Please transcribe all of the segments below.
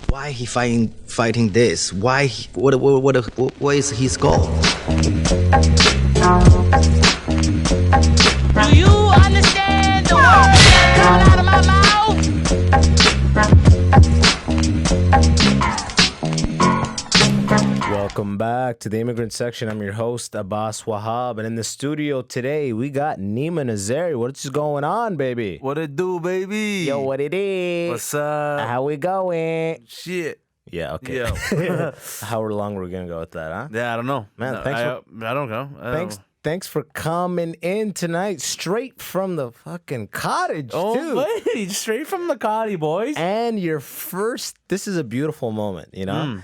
Why he fighting this? Why? What is his goal? Do you understand the words that come out of my mouth? Welcome back to the Immigrant section. I'm your host, Abbas Wahab. And in the studio today, we got Neema Nazari. What's going on, baby? What it do, baby? Yo, what it is? What's up? How we going? Shit. Yeah, okay. Yo. How long we're going to go with that, huh? Yeah, I don't know. Man, No, thanks I don't know. Thanks for coming in tonight, straight from the fucking cottage, too. Wait, straight from the cotty, boys. And your first, this is a beautiful moment, you know?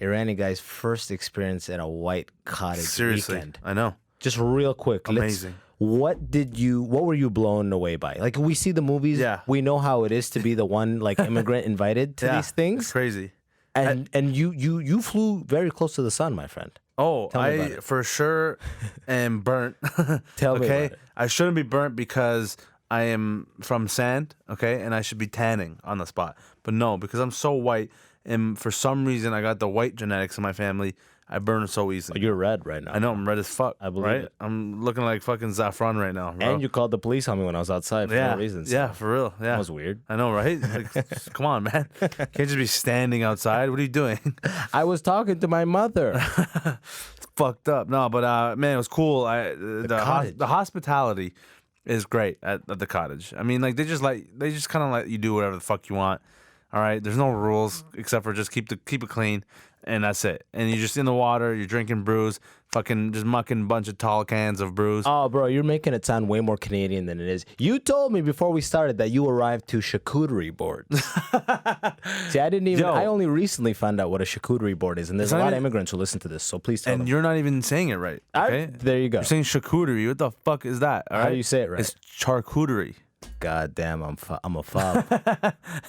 Iranian guy's first experience in a white cottage Seriously, weekend. I know. Just real quick. Amazing. What were you blown away by? Like, we see the movies. Yeah. We know how it is to be the one, like, immigrant invited to these things. It's crazy. And you flew very close to the sun, my friend. Oh, Tell me about I it. for sure am burnt. Tell me okay? about it. I shouldn't be burnt because I am from sand, okay? And I should be tanning on the spot. But no, because I'm so white, and for some reason I got the white genetics in my family, I burn so easily. You're red right now. I know I'm red as fuck. I believe right? it. I'm looking like fucking Zaffron right now, bro. And you called the police on me when I was outside for no reason. So Yeah, for real. Yeah. That was weird. I know, right? Like, come on, man. Can't just be standing outside. What are you doing? I was talking to my mother. It's fucked up. No, but man, it was cool. cottage. The hospitality is great at the cottage. I mean, like they just kind of let you do whatever the fuck you want. All right, there's no rules except for just keep it clean, and that's it. And you're just in the water, you're drinking brews, fucking just mucking a bunch of tall cans of brews. Oh, bro, you're making it sound way more Canadian than it is. You told me before we started that you arrived to charcuterie boards. See, I didn't even. Yo. I only recently found out what a charcuterie board is, and there's It's a not lot of even- immigrants who listen to this. So please tell And them. you're not even saying it right. Okay, There you go. You're saying charcuterie. What the fuck is that? All How right? do you say it right? It's charcuterie. God damn, I'm a fob.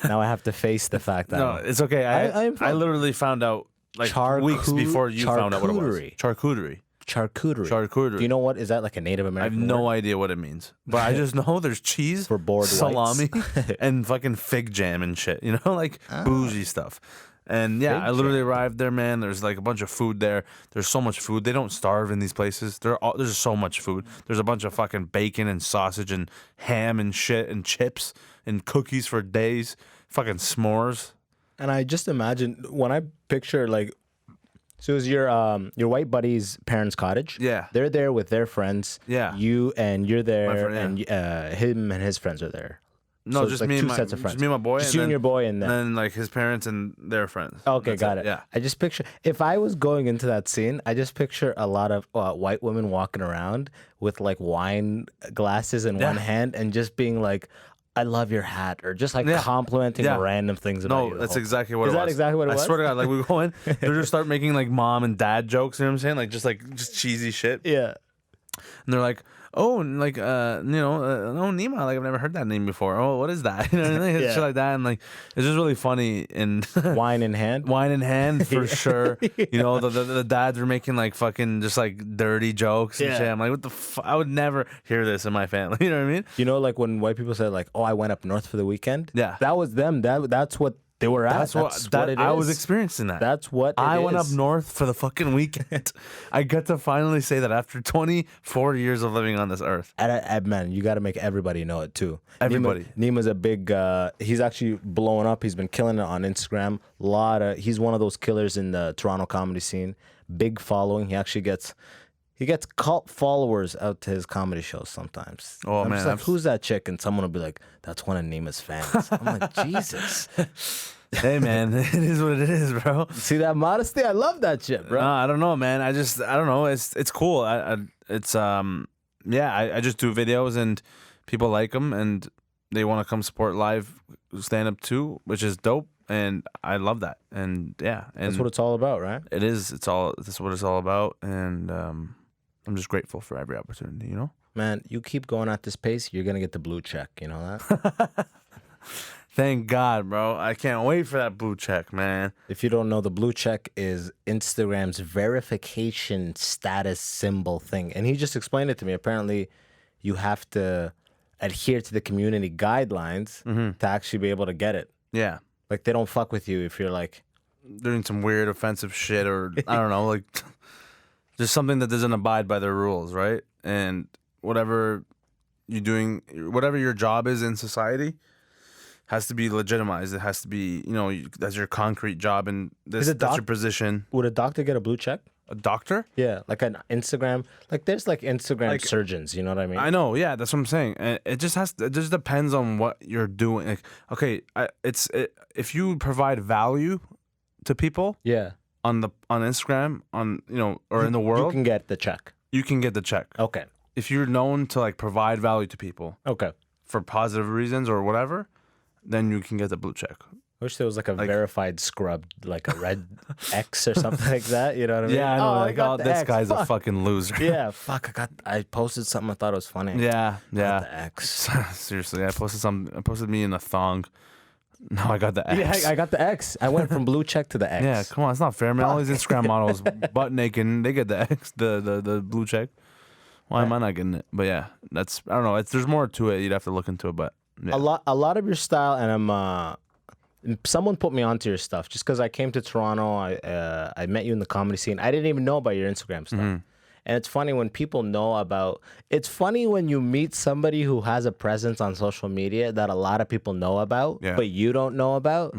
Now I have to face the fact that No, it's okay. I am I literally found out like weeks before you found out what it was. charcuterie. Charcuterie. Charcuterie. Charcuterie. Do you know what is that like a Native I have American? no word? idea what it means, but I just know there's cheese, For bored salami, whites. and fucking fig jam and shit. You know, like bougie stuff. And yeah, Fig I literally arrived there, man. There's like a bunch of food there. There's so much food. They don't starve in these places. There's so much food. There's a bunch of fucking bacon and sausage and ham and shit and chips and cookies for days. Fucking s'mores. And I just imagine when I picture like, so it was your white buddy's parents' cottage. Yeah. They're there with their friends. Yeah. You and you're there, friend, and him and his friends are there. No, So it's just like me and two my sets of friends. Just me and my boy. Just and you and then- your boy and them. then like his parents and their friends. Okay, That's got it. Yeah. I just picture if I was going into that scene, I just picture a lot of white women walking around with like wine glasses in one hand and just being like, "I love your hat," or just like complimenting Yeah. random things about you. No, the that's whole- exactly what Is it that was. exactly what it was? I swear to God, like we go in, they just start making like mom and dad jokes. You know what I'm saying? Like just cheesy shit. Yeah. And they're like, oh, and like oh Neema, like I've never heard that name before. Oh, what is that? You know what I mean? Yeah. Shit like that, and like it's just really funny and Wine in hand. wine in hand for sure. You know, the dads were making like fucking just like dirty jokes and Yeah. shit. I'm like, what the I would never hear this in my family. You know what I mean? You know, like when white people say like, "Oh, I went up north for the weekend." Yeah. that was them. That's what they were at. That's what it I is. was experiencing that. That's what I it went up is. north for the fucking weekend. I get to finally say that after 24 years of living on this earth. And man, you got to make everybody know it too. Everybody. Neema's a big. He's actually blowing up. He's been killing it on Instagram. He's one of those killers in the Toronto comedy scene. Big following. He gets cult followers out to his comedy shows sometimes. Oh, I'm man, just like, I've- who's that chick? And someone will be like, that's one of Neema's fans. I'm like, Jesus. Hey, man, it is what it is, bro. See that modesty? I love that shit, bro. I don't know, man. I don't know. It's cool. I just do videos and people like them and they want to come support live stand up too, which is dope. And I love that. And yeah, and That's what it's all about, right? it is. That's what it's all about. And I'm just grateful for every opportunity, you know? Man, you keep going at this pace, you're going to get the blue check. You know that? Thank God, bro. I can't wait for that blue check, man. If you don't know, the blue check is Instagram's verification status symbol thing. And he just explained it to me. Apparently, you have to adhere to the community guidelines to actually be able to get it. Yeah. Like they don't fuck with you if you're like, Doing some weird offensive shit, or I don't know, like just something that doesn't abide by their rules, right? And whatever you're doing, whatever your job is in society, has to be legitimized. It has to be, that's your concrete job, and that's your position. would a doctor get a blue check? A doctor? Yeah, like an Instagram. Like there's like Instagram surgeons. You know what I mean? I know. Yeah, that's what I'm saying. And it just depends on what you're doing. Like, okay, if you provide value to people, Yeah. on Instagram, or in the world, You can get the check. you can get the check. Okay. If you're known to like provide value to people Okay. for positive reasons or whatever, then you can get the blue check. I wish there was like a verified scrub, like a red X or something like that. You know what I mean? Yeah, I know. I got the this X, guy's a fuck. fucking loser. Yeah, fuck. I posted something. I thought it was funny. Yeah, yeah. The X. Seriously, I posted me in a thong. No, I got the X. Yeah, I got the X. I went from blue check to the X. Yeah, come on, it's not fair, man. All these Instagram models butt naked, and they get the X, the blue check. Why am I not getting it? But yeah, I don't know. There's more to it. You'd have to look into it, but yeah. A lot of your style, and someone put me onto your stuff just because I came to Toronto. I met you in the comedy scene. I didn't even know about your Instagram stuff. Mm-hmm. And it's funny when people know about. It's funny when you meet somebody who has a presence on social media that a lot of people know about, Yeah. but you don't know about,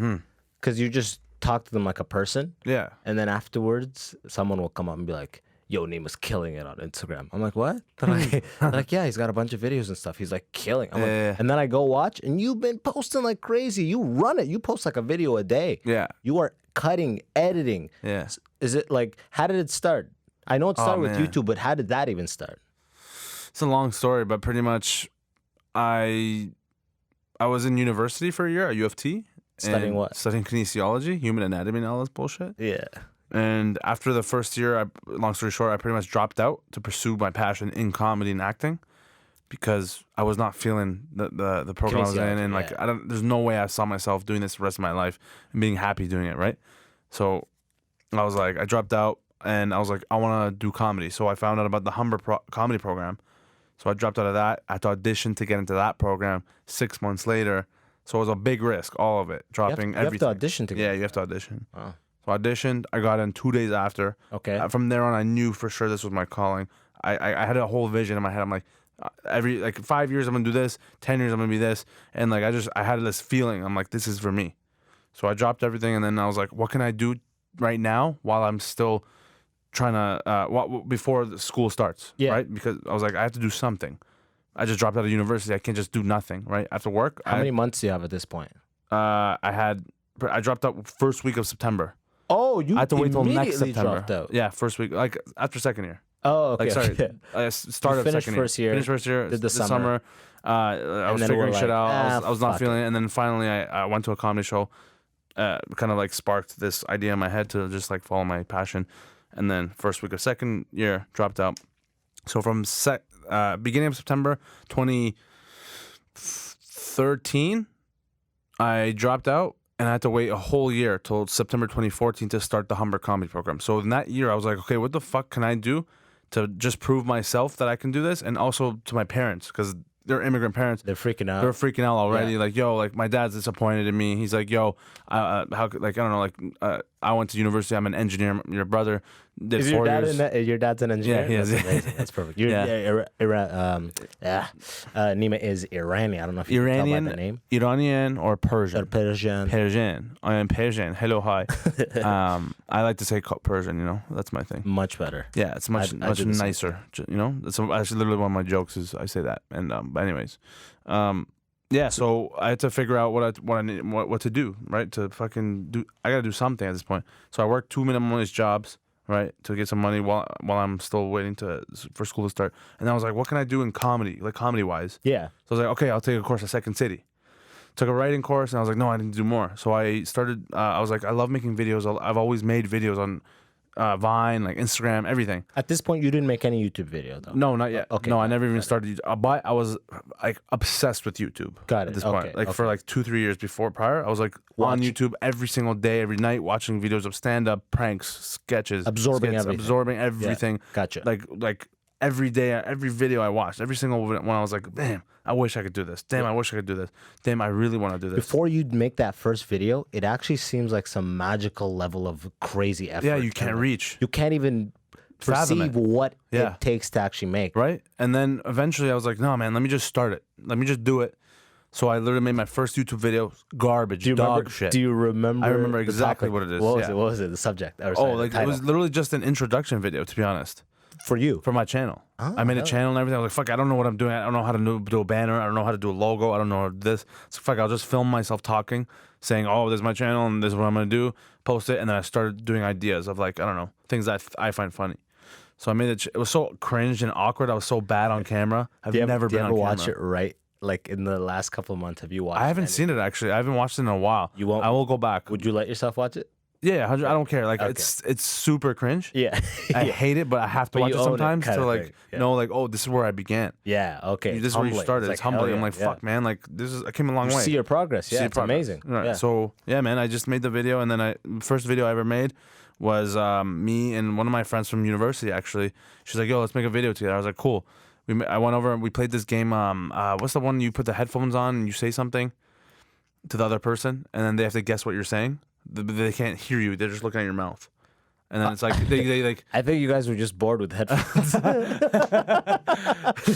because you just talk to them like a person. Yeah. And then afterwards, someone will come up and be like, "Yo, Neema's killing it on Instagram." I'm like, "What?" They're like, "Yeah, he's got a bunch of videos and stuff. He's like killing." I'm like, Yeah. and then I go watch, and you've been posting like crazy. You run it. You post like a video a day. Yeah. You are cutting, editing. Yeah. Is it like? How did it start? I know it started with man. YouTube, but how did that even start? It's a long story, but pretty much, I was in university for a year at U of T. Studying and what? Studying kinesiology, human anatomy, and all this bullshit. Yeah. And after the first year, long story short, I pretty much dropped out to pursue my passion in comedy and acting, because I was not feeling the program I was in, and like yeah. there's no way I saw myself doing this the rest of my life and being happy doing it, right? So I was like, I dropped out, and I was like, I want to do comedy. So I found out about the Humber comedy program. So I dropped out of that. I had to audition to get into that program 6 months later. So it was a big risk, all of it, dropping You have everything. to audition to get Yeah, you have to audition. Oh. So I auditioned. I got in 2 days after. Okay. From there on, I knew for sure this was my calling. I had a whole vision in my head. I'm like, every 5 years I'm gonna do this. 10 years I'm gonna be this. And like I had this feeling. I'm like, this is for me. So I dropped everything, and then I was like, what can I do right now while I'm still trying to before the school starts? Yeah. Right. Because I was like, I have to do something. I just dropped out of university. I can't just do nothing. Right. I have to work. How many months do you have at this point? I dropped out first week of September. Oh, you I had to wait till next immediately September. dropped out. Yeah, first week, like after second year. Oh, okay. Like sorry, okay. I started finished second first year, Finished first year. did the summer. summer. I was then we're figuring shit like, out. I was not fuck feeling it, and then finally I went to a comedy show. Kind of like sparked this idea in my head to just like follow my passion, and then first week of second year dropped out. So from beginning of September 2013, I dropped out. And I had to wait a whole year till September 2014 to start the Humber comedy program. So in that year, I was like, okay, what the fuck can I do to just prove myself that I can do this? And also to my parents, because they're immigrant parents. They're freaking out. They're freaking out already. Yeah. Like, yo, like my dad's disappointed in me. He's like, yo, how? Like, I don't know. Like, I went to university. I'm an engineer. Your brother did Is 4 your dad years. your dad's an engineer? Yeah, he is. That's amazing. That's perfect. Neema is Iranian. I don't know if you can tell by the name. Iranian or Persian. Or Persian. Persian. I am Persian. Hello, hi. I like to say Persian. You know, that's my thing. Much better. Yeah, it's much I much do the same nicer. You know, that's actually literally one of my jokes is I say that. And but anyways, yeah. So I had to figure out what to do, right? To fucking do. I gotta do something at this point. So I worked 2 minimum wage jobs, right, to get some money while I'm still waiting for school to start. And I was like, what can I do in comedy, like comedy wise? Yeah. So I was like, okay, I'll take a course at Second City. Took a writing course, and I was like, no, I need to do more. So I started. I was like, I love making videos. I've always made videos on Vine, like Instagram, everything. At this point, you didn't make any YouTube video, though. No, not yet. Okay, No, I got never it, even got it. started. But I was like obsessed with YouTube. Got it, At this okay, point, like for okay. like 2-3 years before prior, I was like Watch. on YouTube every single day, every night, watching videos of stand up, pranks, sketches, Absorbing skits, everything. absorbing everything. Gotcha. Like every day, every video I watched, every single one, I was like, damn, I wish I could do this. Damn, I wish I could do this. Damn, I really want to do this. Before you make that first video, it actually seems like some magical level of crazy effort. Yeah, you can't reach. You can't even Fathom perceive it. what Yeah. it takes to actually make. Right? And then eventually I was like, no, man, let me just start it. Let me just do it. So I literally made my first YouTube video, garbage, dog shit. Do you remember? I remember the exactly topic? what it is, What was yeah. it? What was it? The subject? Or Oh, sorry, the like it title. was literally just an introduction video, to be honest, for you. for my channel. I made a channel and everything. I was like, fuck, I don't know what I'm doing. I don't know how to do a banner. I don't know how to do a logo. I don't know how to do this. So fuck, I'll just film myself talking, saying, oh, this is my channel and this is what I'm going to do, post it. And then I started doing ideas of like, I don't know, things that I find funny. So I made it. It was so cringe and awkward. I was so bad on camera. I've never Do you been ever on watch camera. it right? Like in the last couple of months, have you watched? I haven't any? seen it actually. I haven't watched it in a while. You won't? I will go back. Would you let yourself watch it? Yeah, 100, I don't care. Like Okay. it's super cringe. Yeah. I hate it, but I have to But watch you it own it sometimes kind to of like thing. Yeah. know like, oh, this is where I began. Yeah. Okay. This is where you Humbling. started. It's like, hell humbling. I'm yeah, like, yeah. fuck, man. Like I came a long You way. see your progress. Yeah, See it's progress. amazing. Right. Yeah. So yeah, man, I just made the video, and then first video I ever made was me and one of my friends from university. Actually, she's like, yo, let's make a video together. I was like, cool. I went over and we played this game. What's the one you put the headphones on and you say something to the other person, and then they have to guess what you're saying. They can't hear you. They're just looking at your mouth. And then it's like they like. I think you guys were just bored with headphones.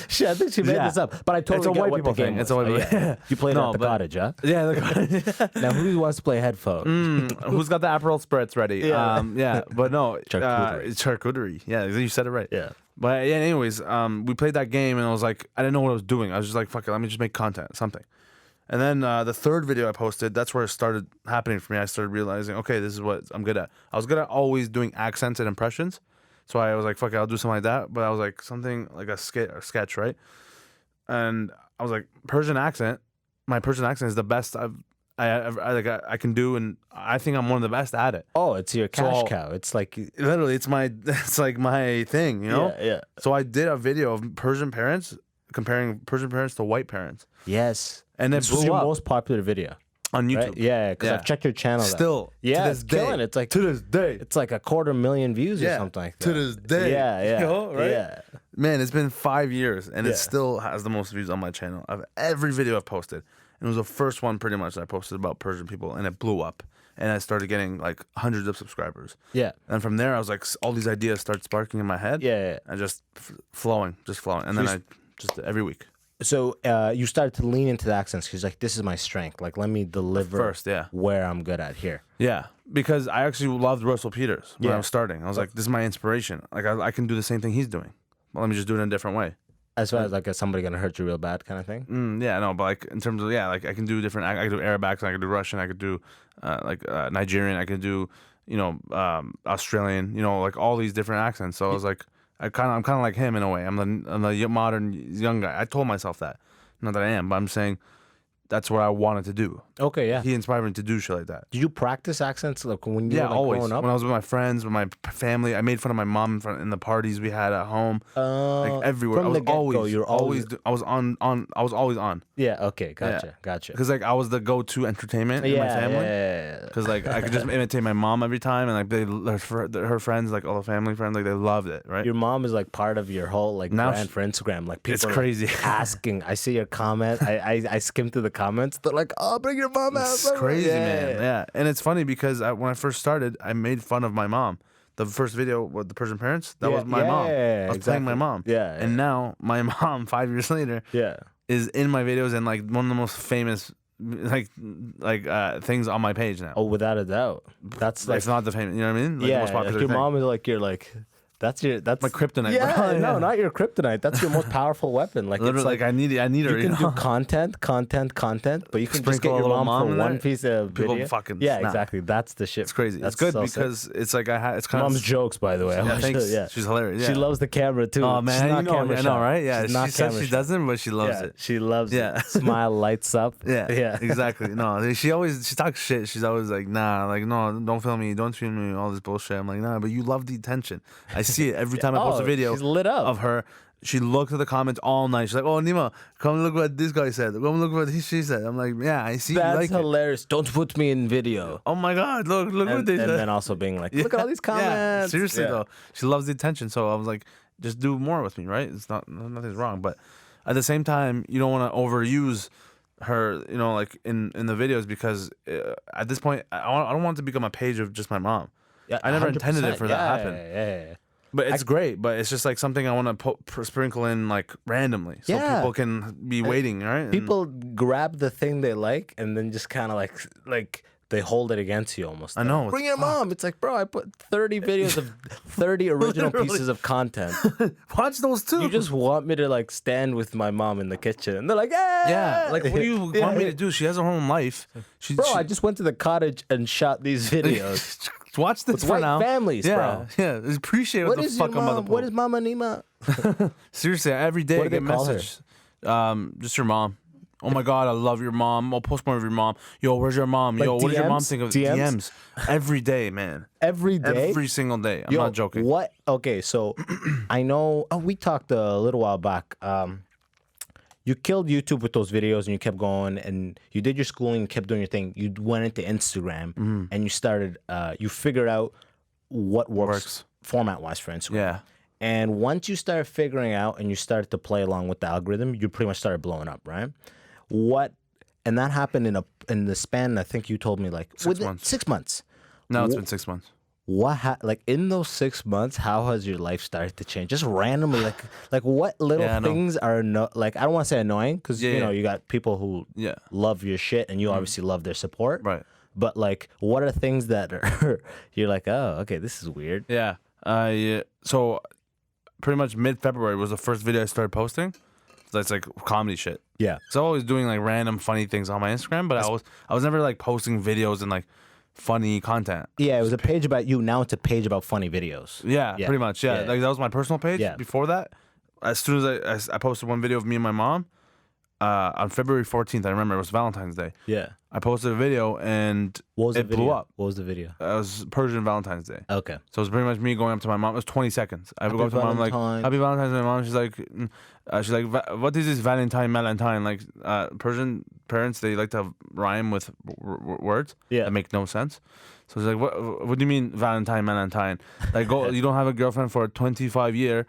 Shit, I think she made Yeah. this up, but I totally It's a get white what people the game thing. was. It's a white Oh, people- yeah. You played No, at the but- cottage, huh? Yeah. Now who wants to play headphone? Who's got the Aperol spritz ready? Yeah. Yeah. But no, Charcuterie. charcuterie. Yeah, you said it right. Yeah. But yeah, anyways, we played that game and I was like, I didn't know what I was doing. I was just like, fuck it, let me just make content, something. And then the third video I posted, that's where it started happening for me. I started realizing, okay, this is what I'm good at. I was good at always doing accents and impressions. So I was like, fuck it, I'll do something like that. But I was like, something like a sketch, right? And I was like, Persian accent. My Persian accent is the best I can do, and I think I'm one of the best at it. Oh, it's your cash So- cow. It's like Literally, it's like my thing, you know? Yeah. So I did a video of Persian parents comparing Persian parents to white parents, Yes. and it This was blew your up most popular video. on YouTube. Right? Yeah, because Yeah. I've checked your channel. Still, yeah, to this it's day, killing. It's like to this day, it's like 250,000 views or yeah, something like that. to this day. Yeah. You know, right? Yeah. Man, it's been 5 years, and Yeah. it still has the most views on my channel of every video I've posted. And it was the first one, pretty much, that I posted about Persian people, and it blew up. And I started getting like hundreds of subscribers. Yeah. And from there, I was like, all these ideas start sparking in my head. Yeah. And just flowing. And then I just every week. So you started to lean into the accents because like this is my strength. Like let me deliver First, yeah. where I'm good at here. Yeah, because I actually loved Russell Peters when I Yeah. was starting. I was like, this is my inspiration. Like, I can do the same thing he's doing. Well, let me just do it in a different way. As far as like is somebody gonna hurt you real bad kind of thing. Yeah, no, but like in terms of like I can do different. I can do Arab accent. I can do Russian. I could do Nigerian. I could do Australian. Like all these different accents. So I was like, I'm kind of like him in a way. I'm the modern young guy. I told myself that. Not that I am, but I'm saying that's what I wanted to do. Okay, yeah. He inspired me to do shit like that. Did you practice accents like when you were like, always. growing up? When I was with my friends, with my family, I made fun of my mom in the parties we had at home. Like everywhere, from I was the get-go, always, you're always I was on. I was always on. Yeah. Okay. Gotcha. Because like I was the go-to entertainment in my family. Yeah. Because like I could just imitate my mom every time, and like her friends, like all the family friends, like they loved it, right? Your mom is like part of your whole like Now brand for Instagram. Like people it's are, like, crazy. asking. I see your comment. I skim through the comments. They're like, "Oh, bring your mom out." It's crazy, man. Yeah, and it's funny because when I first started, I made fun of my mom. The first video with the Persian parents, that was my mom. I was playing my mom. Yeah, And now my mom, 5 years later, Yeah. is in my videos and like one of the most famous things on my page now. Oh, without a doubt. That's like It's not the famous, you know what I mean? Like the yeah. most popular Like your thing. mom is like that's my kryptonite, Yeah, bro. no, Yeah. not your kryptonite. That's your most powerful weapon. Like Literally, it's like I need her. you can know? do content, but you can just Sprinkle get a your little mom mom for in one there. piece of People video. fucking yeah, snap. exactly. That's the shit. It's crazy. That's It's good so sick. because it's like it's kind Mom's of jokes, by the way. Yeah, thanks. Yeah. She's hilarious. She Yeah. loves the camera too. Oh man, She's not you know, camera I shy. know, right? Yeah, She's not she says camera she shy. doesn't, but she loves Yeah, it. she loves Yeah. it. Smile lights up. Yeah, exactly. No, she talks shit. She's always like, nah, like no, don't film me, don't film me, all this bullshit. I'm like, nah, but you love the attention. I see it every time I post a video. She's lit up. Of her. She looks at the comments all night. She's like, oh Neema, come look what this guy said. Come look what she said. I'm like, yeah, I see. That's you like it. hilarious. Don't put me in video. Oh my god, look what And they said. then also being like, look at all these comments. Yeah, seriously Yeah. though, she loves the attention. So I was like, just do more with me, right? It's not nothing's wrong, but at the same time, you don't want to overuse her, you know, like in the videos because at this point, I don't want it to become a page of just my mom. Yeah, I never intended it for that to happen. Yeah. But it's great. But it's just like something I want to sprinkle in like randomly, so people can be waiting, right? People grab the thing they like and then just kind of like they hold it against you almost. I know. Bring your mom. It's like, bro, I put 30 videos of 30 original pieces of content. Watch those too. You just want me to like stand with my mom in the kitchen, and they're like, hey! Yeah, like what do you want me to do? She has her own life. I just went to the cottage and shot these videos. Watch this with for white now. families, bro. Yeah, appreciate what the fuck I'm about to What is Mama Neema? Seriously, every day What I do get they call her? message. Just your mom. Oh my God, I love your mom. I'll post more of your mom. Yo, where's your mom? Like Yo, what does your mom DMs? think of DMs? Every day, man. Every day? Every single day. I'm Yo, not joking. What? Okay, so I know we talked a little while back. You killed YouTube with those videos and you kept going and you did your schooling and kept doing your thing. You went into Instagram and you started, you figured out what works. Format-wise for Instagram. Yeah. And once you started figuring out and you started to play along with the algorithm, you pretty much started blowing up, right? And that happened in the span, I think you told me like 6 months. 6 months. No, it's been 6 months. Like in those 6 months, how has your life started to change? Just randomly, like what little things are like I don't want to say annoying because you know you got people who love your shit and you obviously love their support, Right. But like, what are things that are you're like, oh, okay, this is weird. Yeah. So pretty much mid-February was the first video I started posting. That's like comedy shit. Yeah. So I was doing like random funny things on my Instagram, but I was never like posting videos and like funny content. Yeah, it was a page about you. Now it's a page about funny videos. Yeah, pretty much. Yeah. Like that was my personal page. Yeah. Before that, as soon as I posted one video of me and my mom, on February 14th, I remember it was Valentine's Day. Yeah. I posted a video and it blew up. What was the video? It was Persian Valentine's Day. Okay. So it was pretty much me going up to my mom. It was 20 seconds. I would go up to my mom like, "Happy Valentine's Day, Mom." She's like, "What is this Valentine? Like Persian parents, they like to rhyme with words that make no sense. So she's like, "What do you mean Valentine? Like, go. You don't have a girlfriend for 25 years.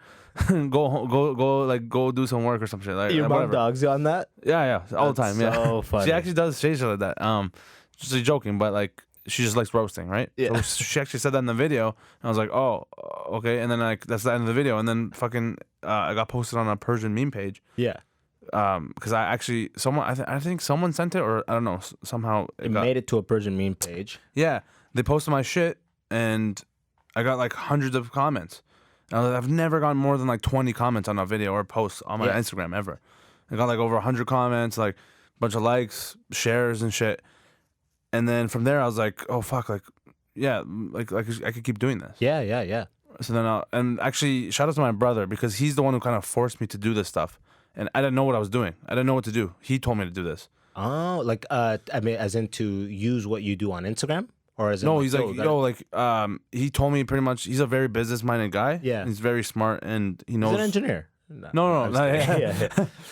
go do some work or some shit. Like, Your mom whatever." dogs you on that? Yeah, all the time. So Yeah, funny. She actually does say shit like that. Just joking, but like she just likes roasting, right? Yeah. So she actually said that in the video, and I was like, oh, okay. And then like that's the end of the video, and then fucking I got posted on a Persian meme page. Yeah. Because I actually I think someone sent it, or I don't know, somehow It made it to a Persian meme page. Yeah, they posted my shit, and I got like hundreds of comments. I've never gotten more than like 20 comments on a video or post on my Instagram ever. I got like over 100 comments, like a bunch of likes, shares, and shit. And then from there, I was like, oh fuck, like, yeah, like I could keep doing this. Yeah. So then, and actually, shout out to my brother because he's the one who kind of forced me to do this stuff, and I didn't know what I was doing. I didn't know what to do. He told me to do this. Oh, like I mean, as in to use what you do on Instagram, or as in No, he's like, he told me pretty much. He's a very business-minded guy. Yeah, he's very smart and he knows. He's an engineer. No. Yeah.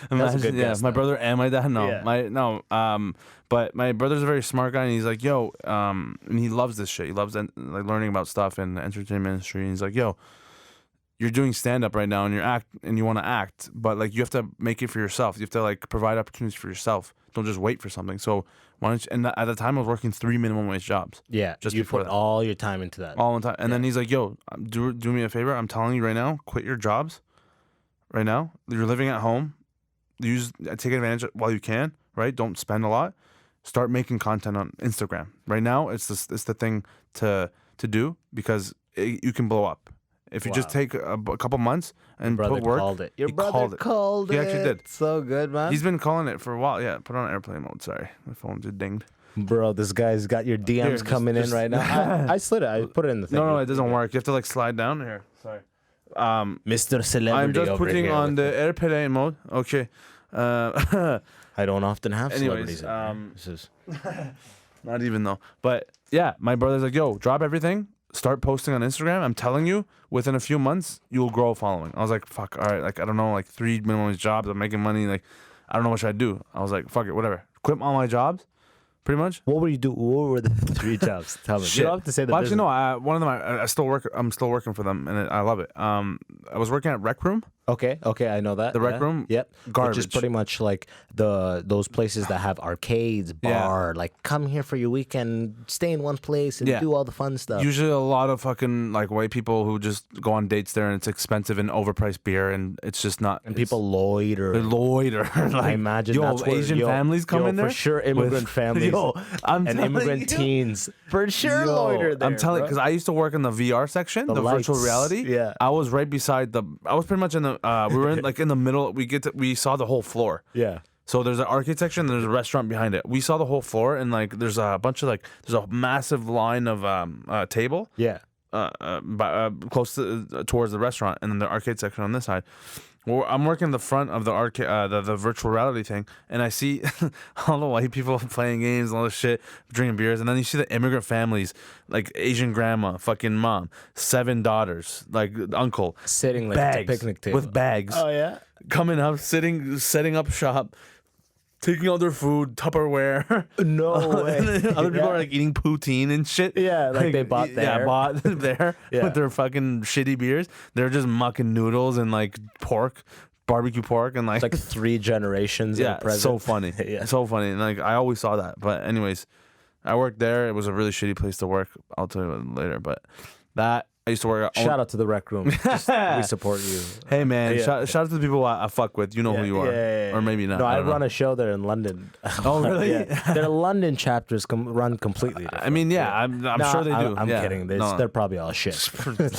That's a good guess, my though. brother and my dad. No, Yeah. but my brother's a very smart guy, and he's like, yo, and he loves this shit. He loves like learning about stuff in the entertainment industry. And he's like, yo, you're doing stand up right now, and you want to act, but like you have to make it for yourself. You have to like provide opportunities for yourself. Don't just wait for something. So why don't you? And at the time, I was working 3 minimum wage jobs. Yeah, just you before put that. all your time into that. All the time. And then he's like, yo, do me a favor. I'm telling you right now, quit your jobs. Right now, you're living at home. Take advantage while you can. Right, don't spend a lot. Start making content on Instagram. Right now, it's the thing to do because you can blow up if you just take a couple months and Your brother put work. called it. Your he brother called it. He actually did. So good, man. He's been calling it for a while. Yeah, put it on airplane mode. Sorry, my phone just dinged. Bro, this guy's got your DMs coming in right now. I slid it. I put it in the thing. No, it doesn't work. You have to like slide down here. Sorry. Mr. Celebrity. I'm just over putting here on the airplane mode. Okay. I don't often have Anyways, celebrities. This is not even though. But yeah, my brother's like, yo, drop everything. Start posting on Instagram. I'm telling you, within a few months, you'll grow a following. I was like, fuck, all right. Like, I don't know, like 3 minimum wage jobs. I'm making money. Like, I don't know what should I do. I was like, fuck it, whatever. Quit all my jobs. pretty much. What were you do? What were the 3 jobs? Tell me. Shit. You don't have to say the Well, actually, business. no. One of them, I still work. I'm still working for them, and I love it. I was working at Rec Room. Okay, I know that. The Rec Room? Yep. Garbage. Which is pretty much like those places that have arcades, bar, like come here for your weekend, stay in one place and do all the fun stuff. Usually a lot of fucking like white people who just go on dates there, and it's expensive and overpriced beer, and it's just not. And people loiter. They loiter. Like, I imagine that's where Asian families come in there for sure. Immigrant families I'm and telling immigrant you. teens for sure loiter there. I'm telling you, bro. because I used to work in the VR section, the virtual lights, reality. yeah. I was right beside the. I was pretty much in the. We were in like in the middle. We saw the whole floor. Yeah. So there's an arcade section, and there's a restaurant behind it. We saw the whole floor, and like there's a bunch of there's a massive line of table. Yeah. Close to towards the restaurant, and then the arcade section on this side. Well, I'm working the front of the arcade, the virtual reality thing, and I see all the white people playing games, all this shit, drinking beers, and then you see the immigrant families, like Asian grandma, fucking mom, 7 daughters, like uncle, Sitting like at a bags, picnic table. with bags, Oh yeah. coming up, setting up shop, taking all their food, Tupperware. No way. Other people are like eating poutine and shit. Yeah, like they bought Yeah, there. bought there Yeah. with their fucking shitty beers. They're just mucking noodles and like pork, barbecue pork, and like, It's like 3 generations. yeah, in present. so funny. Yeah. So funny. And like I always saw that. But anyways, I worked there. It was a really shitty place to work. I'll tell you about it later. But that I used to work. Shout out to the Rec Room. Just, we support you. Hey man, Yeah. shout out to the people I fuck with. You know who you are, or maybe not. No, I don't run know. a show there in London. Oh really? Yeah. Their London chapters run completely different. I mean, yeah, I'm No, sure they do. I'm Yeah. kidding. No. They're probably all shit.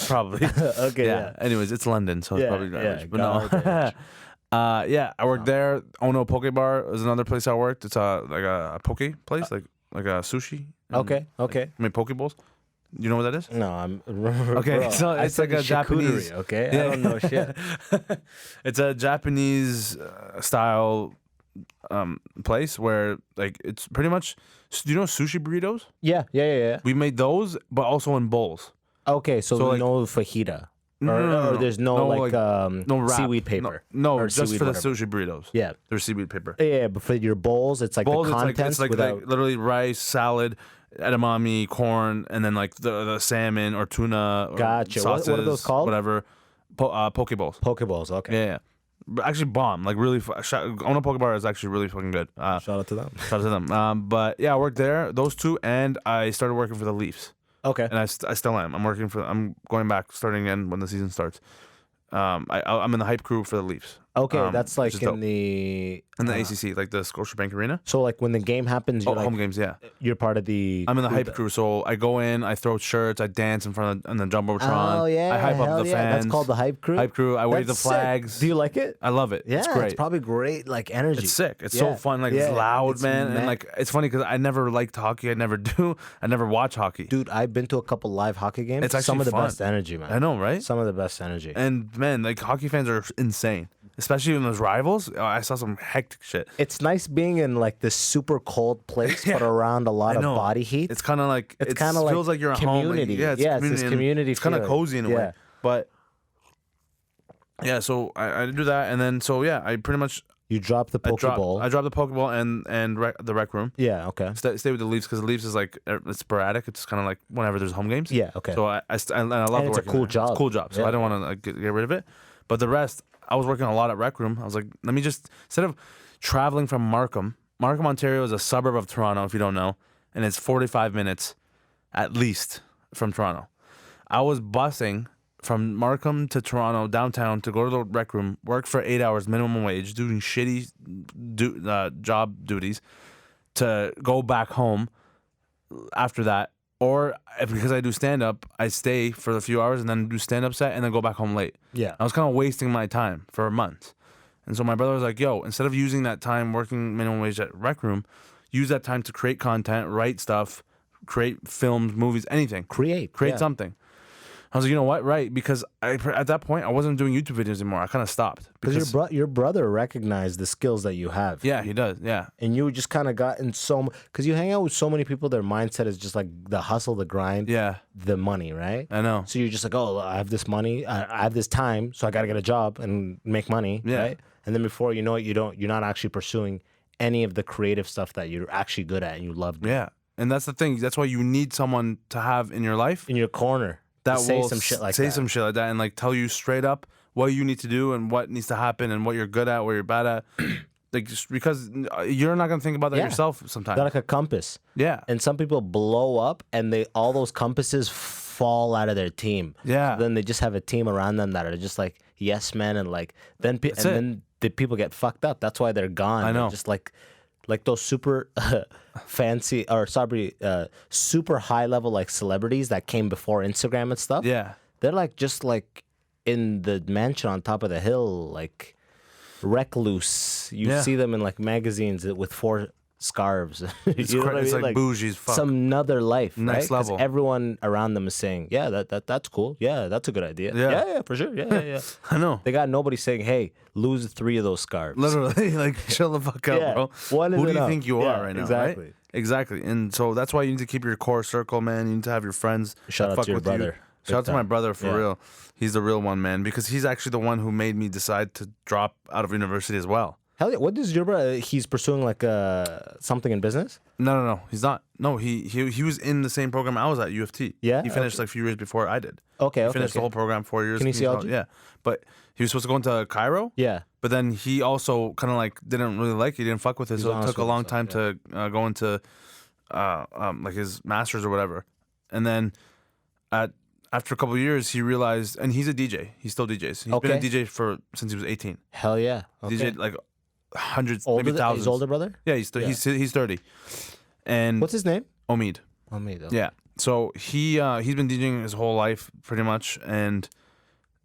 Probably. Okay, Yeah. yeah. Anyways, it's London, so it's Yeah, probably garbage. yeah, but no. garbage. Yeah, I worked there. Ono Poke Bar is another place I worked. It's like a poke place, like a sushi. and, Okay. I mean, poke bowls. You know what that is? No, I'm Okay, bro, so I it's said like a Japanese. charcuterie, Okay, Yeah. I don't know shit. It's a Japanese style place where like it's pretty much. Do you know sushi burritos? Yeah. We made those, but also in bowls. Okay, so, So, like- no fajita. No. Or there's no, like no wrap. seaweed paper. No, or just seaweed for the whatever. sushi burritos. Yeah. There's seaweed paper. Yeah, but for your bowls, it's like Bowls, the contents it's like without. literally rice, salad, edamame, corn, and then like the salmon or tuna. Or Gotcha. Sauces, What are those called? Whatever. Poke bowls. Pokeballs. Okay. Yeah. But actually, bomb. Like really. Ono Poke Bar is actually really fucking good. Shout out to them. Shout out to them. But yeah, I worked there. Those two, and I started working for the Leafs. Okay. And I still am. I'm going back, starting again when the season starts. I'm in the hype crew for the Leafs. Okay, that's which like is in dope. the In the ACC, like the Scotiabank Arena. So like when the game happens, you're Oh, like home games, yeah. you're part of the. I'm in the hype crew, so I go in, I throw shirts, I dance in front of the jumbotron. Oh yeah, I hype up hell the yeah. fans. That's called the hype crew. Hype crew. I wave the That's sick. flags. Do you like it? I love it. Yeah, it's great. It's probably great, like energy. It's sick. It's Yeah. so fun. Like Yeah, it's loud, it's man. mad. And like it's funny because I never liked hockey. I never do. I never watch hockey. Dude, I've been to a couple live hockey games. It's actually some of the fun. best energy, man. I know, right? Some of the best energy. And man, like hockey fans are insane, especially in those rivals. I saw some hectic shit. It's nice being in like this super cold place, but around a lot I of know. body heat. It's kind of like It's kinda like feels like you're at home. community. Like, yeah, it's Yeah, it's this and community It's kind of feeling. cozy in a Yeah. way. But yeah, so I do that, and then so yeah, I pretty much You drop the I Pokeball. dropped the Pokeball and the rec room. Yeah. Okay. Stay with the Leafs because the Leafs is like it's sporadic. It's kind of like whenever there's home games. Yeah. Okay. So I love And it's a working cool there. job. It's a cool job. So Yeah. I don't want to like, get rid of it. But the rest, I was working a lot at Rec Room. I was like, let me just instead of traveling from Markham, Ontario is a suburb of Toronto. If you don't know, and it's 45 minutes at least from Toronto. I was busing from Markham to Toronto downtown to go to the Rec Room, work for 8 hours minimum wage, doing shitty job duties, to go back home after that. Or because I do stand up, I stay for a few hours and then do stand up set and then go back home late. Yeah. I was kind of wasting my time for a month. And so my brother was like, yo, instead of using that time working minimum wage at Rec Room, use that time to create content, write stuff, create films, movies, anything. Create yeah. Something. I was like, you know what? Right. Because at that point, I wasn't doing YouTube videos anymore. I kind of stopped. Because your brother recognized the skills that you have. Yeah, he does. Yeah. And you just kind of got in because you hang out with so many people, their mindset is just like the hustle, the grind, Yeah. the money, right? I know. So you're just like, oh, I have this money, I have this time, so I got to get a job and make money, Yeah. right? And then before you know it, you're not actually pursuing any of the creative stuff that you're actually good at and you love doing. Yeah, and that's the thing. That's why you need someone to have in your life In your corner. that to say will some shit like say that. some shit like that and like tell you straight up what you need to do and what needs to happen and what you're good at, what you're bad at. Like just because you're not gonna think about that Yeah. yourself sometimes. They're like a compass. Yeah. And some people blow up and all those compasses fall out of their team. Yeah. So then they just have a team around them that are just like yes men and like then it. then the people get fucked up. That's why they're gone. I know. They're just like those super fancy or super high level like celebrities that came before Instagram and stuff. Yeah. They're like just like in the mansion on top of the hill, like recluse. You Yeah. see them in like magazines with 4 scarves. It's, You know what I it's mean? like bougie as fuck. Some another life, Next right? 'Cause level. everyone around them is saying, "Yeah, that's cool. Yeah, that's a good idea. Yeah. Yeah, for sure. Yeah." I know. They got nobody saying, "Hey, lose 3 of those scarves." Literally, like chill the fuck out, Yeah. bro. One is Who do you enough. think you Yeah, are right now? exactly. Right? Exactly. And so that's why you need to keep your core circle, man. You need to have your friends. Shout that out fuck to your with you. brother. Shout out Big to my time. brother for Yeah. real. He's the real one, man, because he's actually the one who made me decide to drop out of university as well. Hell yeah! What does your brother? He's pursuing like something in business. No, he's not. No, he was in the same program I was at UFT. Yeah? he finished like a few years before I did. Okay, He okay, finished the okay. whole program 4 years. Kinesiology? Yeah, but he was supposed to go into Cairo. Yeah. But then he also kind of like didn't really like it. He didn't fuck with it, so it honest took a with long himself, time to go into like his masters or whatever. And then after a couple of years, he realized, and he's a DJ. He still DJs. He's been a Okay. DJ since he was 18. Hell yeah. Okay. DJed like hundreds, Older maybe than- thousands. his older brother? Yeah, he's he's 30. And What's his name? Omid. Oh, me though. Yeah. So he's been DJing his whole life pretty much, and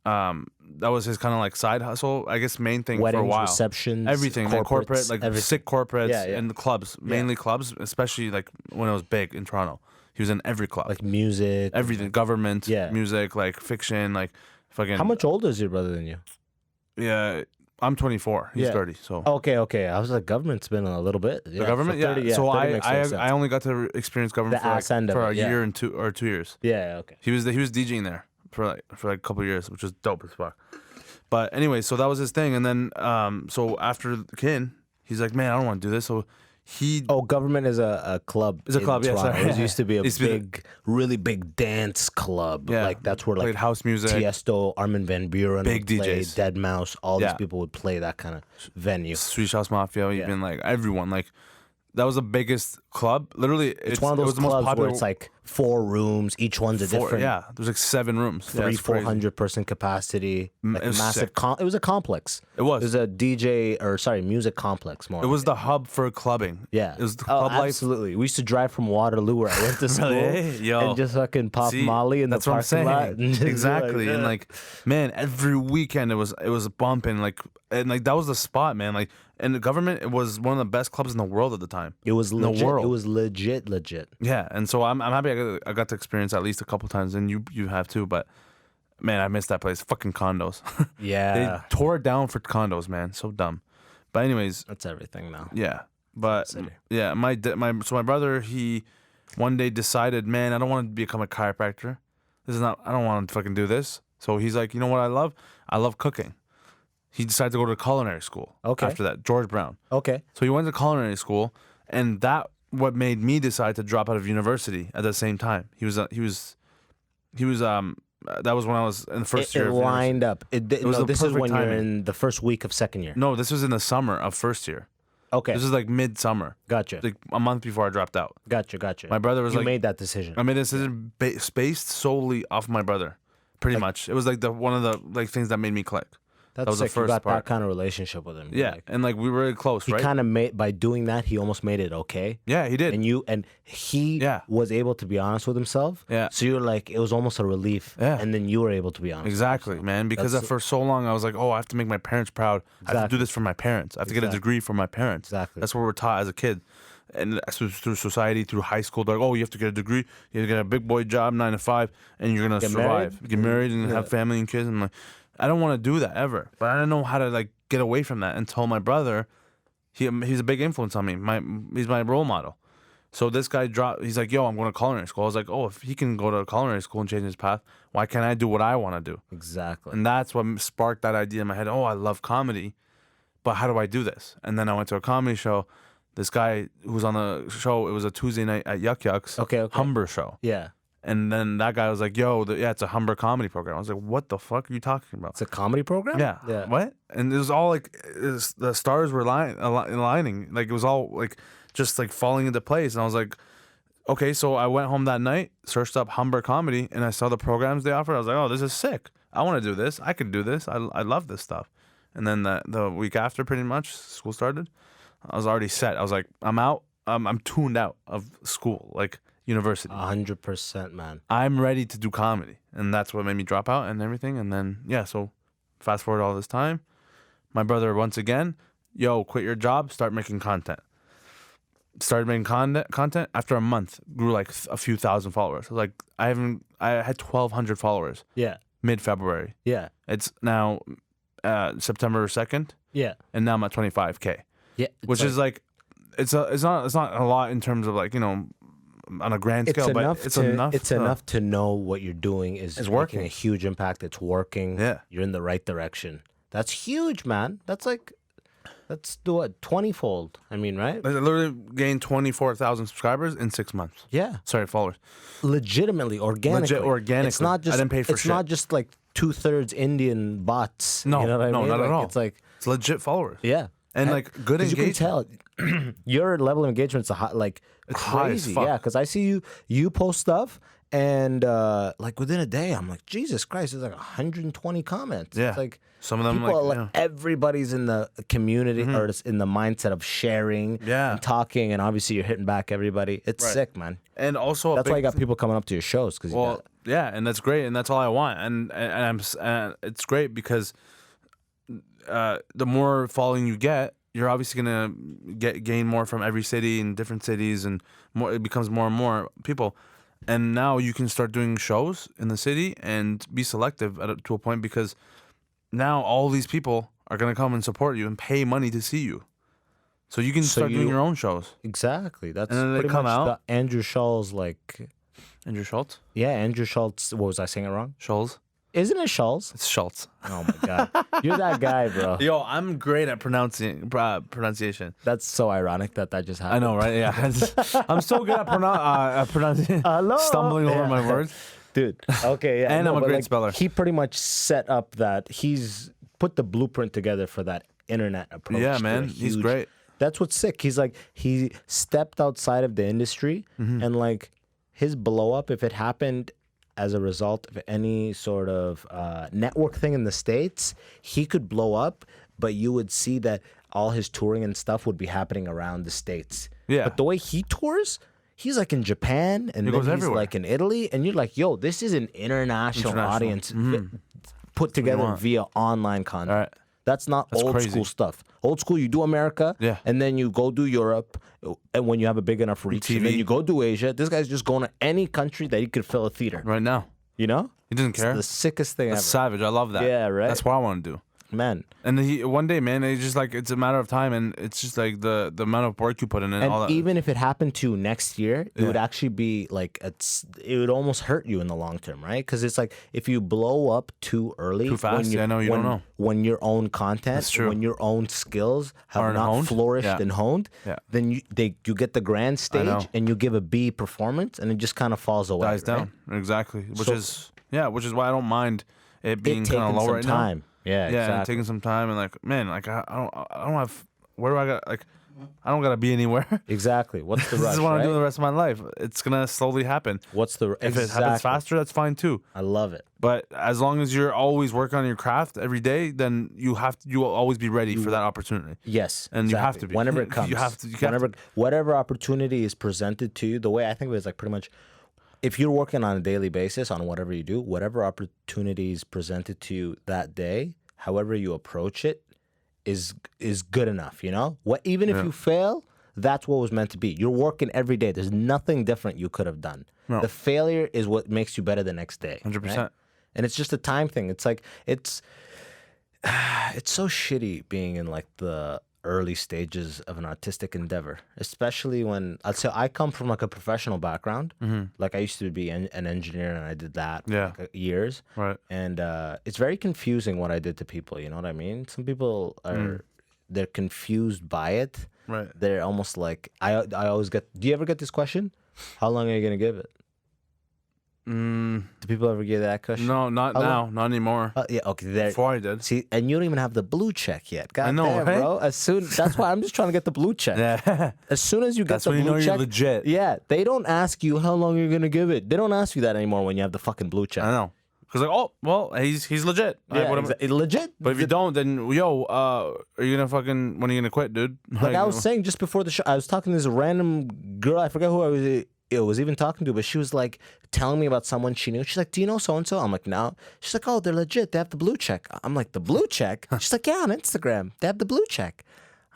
that was his kind of like side hustle, I guess, main thing Weddings, for a while. receptions, Everything, like corporate, like everything. sick corporates, Yeah, yeah. and the clubs, mainly clubs, especially like when it was big in Toronto. He was in every club, like music. everything, government, Yeah. music, like fiction, like fucking. How much older is your brother than you? Yeah, I'm 24. He's Yeah. 30. So Okay. I was like, government's been a little bit. the government, so 30, yeah. So 30 makes sense. I only got to experience government The ass end of for a it, yeah. year and 2 years. Yeah. Okay. He was DJing there for like a couple of years, which was dope as fuck. But anyway, so that was his thing, and then so after the kin, he's like, man, I don't want to do this. So he Oh, government is a club. It's a in club, yeah, Toronto. sorry. It used to be a Used to be the- big, really big dance club. Yeah. Like that's where played like house music. Tiesto, Armin van Buuren, Big would play, DJs. Dead Mouse, all Yeah. these people would play that kind of venue. Swedish House Mafia, even like everyone, like that was the biggest club. Literally, It's one of it those was the most clubs popular. where it's like 4 rooms, each one's a different. yeah, there's like 7 rooms, Yeah, 300-400 person capacity, like it was massive. sick. It was a complex. It was. It was a music complex more. It was the hub for clubbing. Yeah. it was the Oh, club life. absolutely. We used to drive from Waterloo where I went to school Really? Yo. and just fucking pop See, Molly in the that's what I'm parking saying. lot. and just be Exactly, like, and like, man, every weekend it was bumping, like, and like that was the spot, man. Like, and the government, it was one of the best clubs in the world at the time. it was the legit. world. It was legit. Yeah, and so I'm happy I got to experience at least a couple times, and you have too. But man, I missed that place. Fucking condos. Yeah. They tore it down for condos, man. So dumb. But anyways, That's everything now. yeah. But City. yeah, my brother, he one day decided, man, I don't want to become a chiropractor. This is not. I don't want to fucking do this. So he's like, you know what I love? I love cooking. He decided to go to culinary school. Okay. After that, George Brown. Okay. So he went to culinary school, and that what made me decide to drop out of university at the same time. He was that was when I was in the first It year of university. lined up. was the this is perfect when you're timing. in the first week of second year. No, this was in the summer of first year. Okay. This is like midsummer, Gotcha. like a month before I dropped out. Gotcha. My brother was you like, made that decision. I made a decision based solely off my brother, pretty much. It was like one of the like things that made me click. That's that was the sick. You first got part. that kind of relationship with him. Yeah, Like, and like we were really close, he right? kind of made by doing that. He almost made it okay. Yeah, he did. And he Yeah. was able to be honest with himself. Yeah. So you were like, it was almost a relief. Yeah. And then you were able to be honest. Exactly, man. Because That's- for so long I was like, oh, I have to make my parents proud. I have to Exactly. do this for my parents. I have to get a Exactly. degree for my parents. Exactly. That's what we're taught as a kid. And through society, through high school, they're like, oh, you have to get a degree, you have to get a big boy job, 9 to 5, and you're gonna Get survive. married? Get married and Yeah. have family and kids. And I'm like, I don't want to do that ever. But I didn't know how to like get away from that until my brother. He's a big influence on me. He's my role model. So this guy he's like, yo, I'm going to culinary school. I was like, oh, if he can go to culinary school and change his path, why can't I do what I want to do? Exactly. And that's what sparked that idea in my head. Oh, I love comedy, but how do I do this? And then I went to a comedy show. This guy who was on the show, it was a Tuesday night at Yuck Yucks. Okay. Humber show. Yeah. And then that guy was like, yo, yeah, it's a Humber comedy program. I was like, what the fuck are you talking about? It's a comedy program? Yeah. What? And it was all like, the stars were aligning. Like, it was all like, just like falling into place. And I was like, okay, so I went home that night, searched up Humber comedy, and I saw the programs they offer. I was like, oh, this is sick. I want to do this. I could do this. I love this stuff. And then the week after, pretty much, school started. I was already set. I was like, I'm out. I'm tuned out of school, like university. 100%, man. I'm ready to do comedy. And that's what made me drop out and everything. And then, yeah, so fast forward all this time. My brother, once again, yo, quit your job, start making content. Started making content. After a month, grew like a few thousand followers. I was like, I had 1,200 followers. Yeah. Mid-February. Yeah. It's now September 2nd. Yeah. And now I'm at 25K. Yeah. Which is like, it's not a lot in terms of like, you know, on a grand scale, but it's enough. It's enough to know what you're doing is working. Making a huge impact. It's working. Yeah. You're in the right direction. That's huge, man. That's 20-fold. I mean, right? I literally gained 24,000 subscribers in 6 months. Yeah. Sorry, followers. Legitimately, organically. Organically. It's not just. I didn't pay for it's shit. not just like 2/3 Indian bots. No, you know what I no, mean? not at all. It's like, It's legit followers. yeah. And like good 'cause engagement. you can tell your level of engagement's like It's high as crazy. fuck. Yeah, because I see you post stuff and like within a day I'm like, Jesus Christ, there's like 120 comments. Yeah. It's like Some of them people like, are like yeah. everybody's in the community or just in the mindset of sharing Yeah. and talking, and obviously you're hitting back everybody. It's Right. sick, man. And also, That's why you got people coming up to your shows because Well, yeah, and that's great, and that's all I want, and it's great because the more following you get, you're obviously gonna gain more from every city and different cities, and more. It becomes more and more people, and now you can start doing shows in the city and be selective to a point because now all these people are gonna come and support you and pay money to see you, so you can start doing your own shows. exactly. That's And then they pretty come much out. the Andrew Schulz, like, Andrew Schultz, yeah, Andrew Schultz. What was I saying it wrong? Schultz, Isn't it Schultz? it's Schultz. Oh my god, you're that guy, bro. Yo, I'm great at pronunciation. That's so ironic that just I happened. know, right? Yeah, I'm so good at pronouncing, Hello? stumbling over Yeah. my words. Dude. Okay, yeah. And I'm a but, great speller. He pretty much set up that he's put the blueprint together for that internet approach. Yeah, to man, a he's huge- great. That's what's sick. He's like he stepped outside of the industry Mm-hmm. and like his blow up, if it happened as a result of any sort of network thing in the States, he could blow up, but you would see that all his touring and stuff would be happening around the States. Yeah. But the way he tours, he's like in Japan and then goes he's everywhere. like in Italy, and you're like, yo, this is an international audience put together want. via online content. All right. That's not old crazy. school stuff. Old school, you do America, Yeah. and then you go do Europe, and when you have a big enough reach, and then TV. you go do Asia. This guy's just going to any country that he could fill a theater. Right now, You know? he doesn't care. The sickest thing That's ever. savage. I love that. Yeah, right? That's what I want to do. Man. And one day, man, it's just like it's a matter of time, and it's just like the amount of work you put in and all And that. even if it happened to next year, it would Yeah. actually be like it would almost hurt you in the long term, right? Because it's like if you blow up too early, Too fast, when I know you don't know. when your own content, That's true. when your own skills have Aren't not honed? flourished Yeah. and honed, Yeah. then you get the grand stage know. and you give a B performance, and it just kind of falls away. dies right? down exactly, which So- is why I don't mind it being It kind of taking low some right time. now. Yeah, Yeah, and exactly. taking some time and like, man, like I don't have where do I got like I don't gotta be anywhere. Exactly. What's the This rush? is what I'm right? doing the rest of my life. It's gonna slowly happen. What's the If it happens faster, that's fine too. I love it. But as long as you're always working on your craft every day, then you will always be ready for that opportunity. Yes, And you have to be. whenever it You comes. have to- you have whenever to. whatever opportunity is presented to you. The way I think of it is like pretty much, if you're working on a daily basis on whatever you do, whatever opportunity is presented to you that day, however you approach it, is good enough. You know what? Even if you fail, that's what was meant to be. You're working every day. There's nothing different you could have done. No. The failure is what makes you better the next day. 100%. right? And it's just a time thing. It's like it's so shitty being in like the early stages of an artistic endeavor, especially when I'd say I come from like a professional background. Like I used to be an engineer and I did that for Yeah. like years. Right. And it's very confusing what I did to people. You know what I mean? Some people are they're confused by it. Right. They're almost like I always get. Do you ever get this question? How long are you gonna give it? Do people ever get that question? No, not now, not anymore. Yeah, okay. There. Before I did. See, and you don't even have the blue check yet. God I know, damn, right? bro. That's why I'm just trying to get the blue check. Yeah. As soon as you get That's the when you blue know check, you're legit. Yeah, they don't ask you how long you're gonna give it. They don't ask you that anymore when you have the fucking blue check. I know. Because like, oh, well, he's legit. Yeah, legit. But if you don't, then are you gonna fucking, when are you gonna quit, dude? Like I was saying just before the show, I was talking to this random girl. I forgot who I was even talking to, but she was like telling me about someone she knew. She's like, "Do you know so and so?" I'm like, "No." She's like, "Oh, they're legit. They have the blue check." I'm like, "The blue check?" She's like, "Yeah, on Instagram, they have the blue check."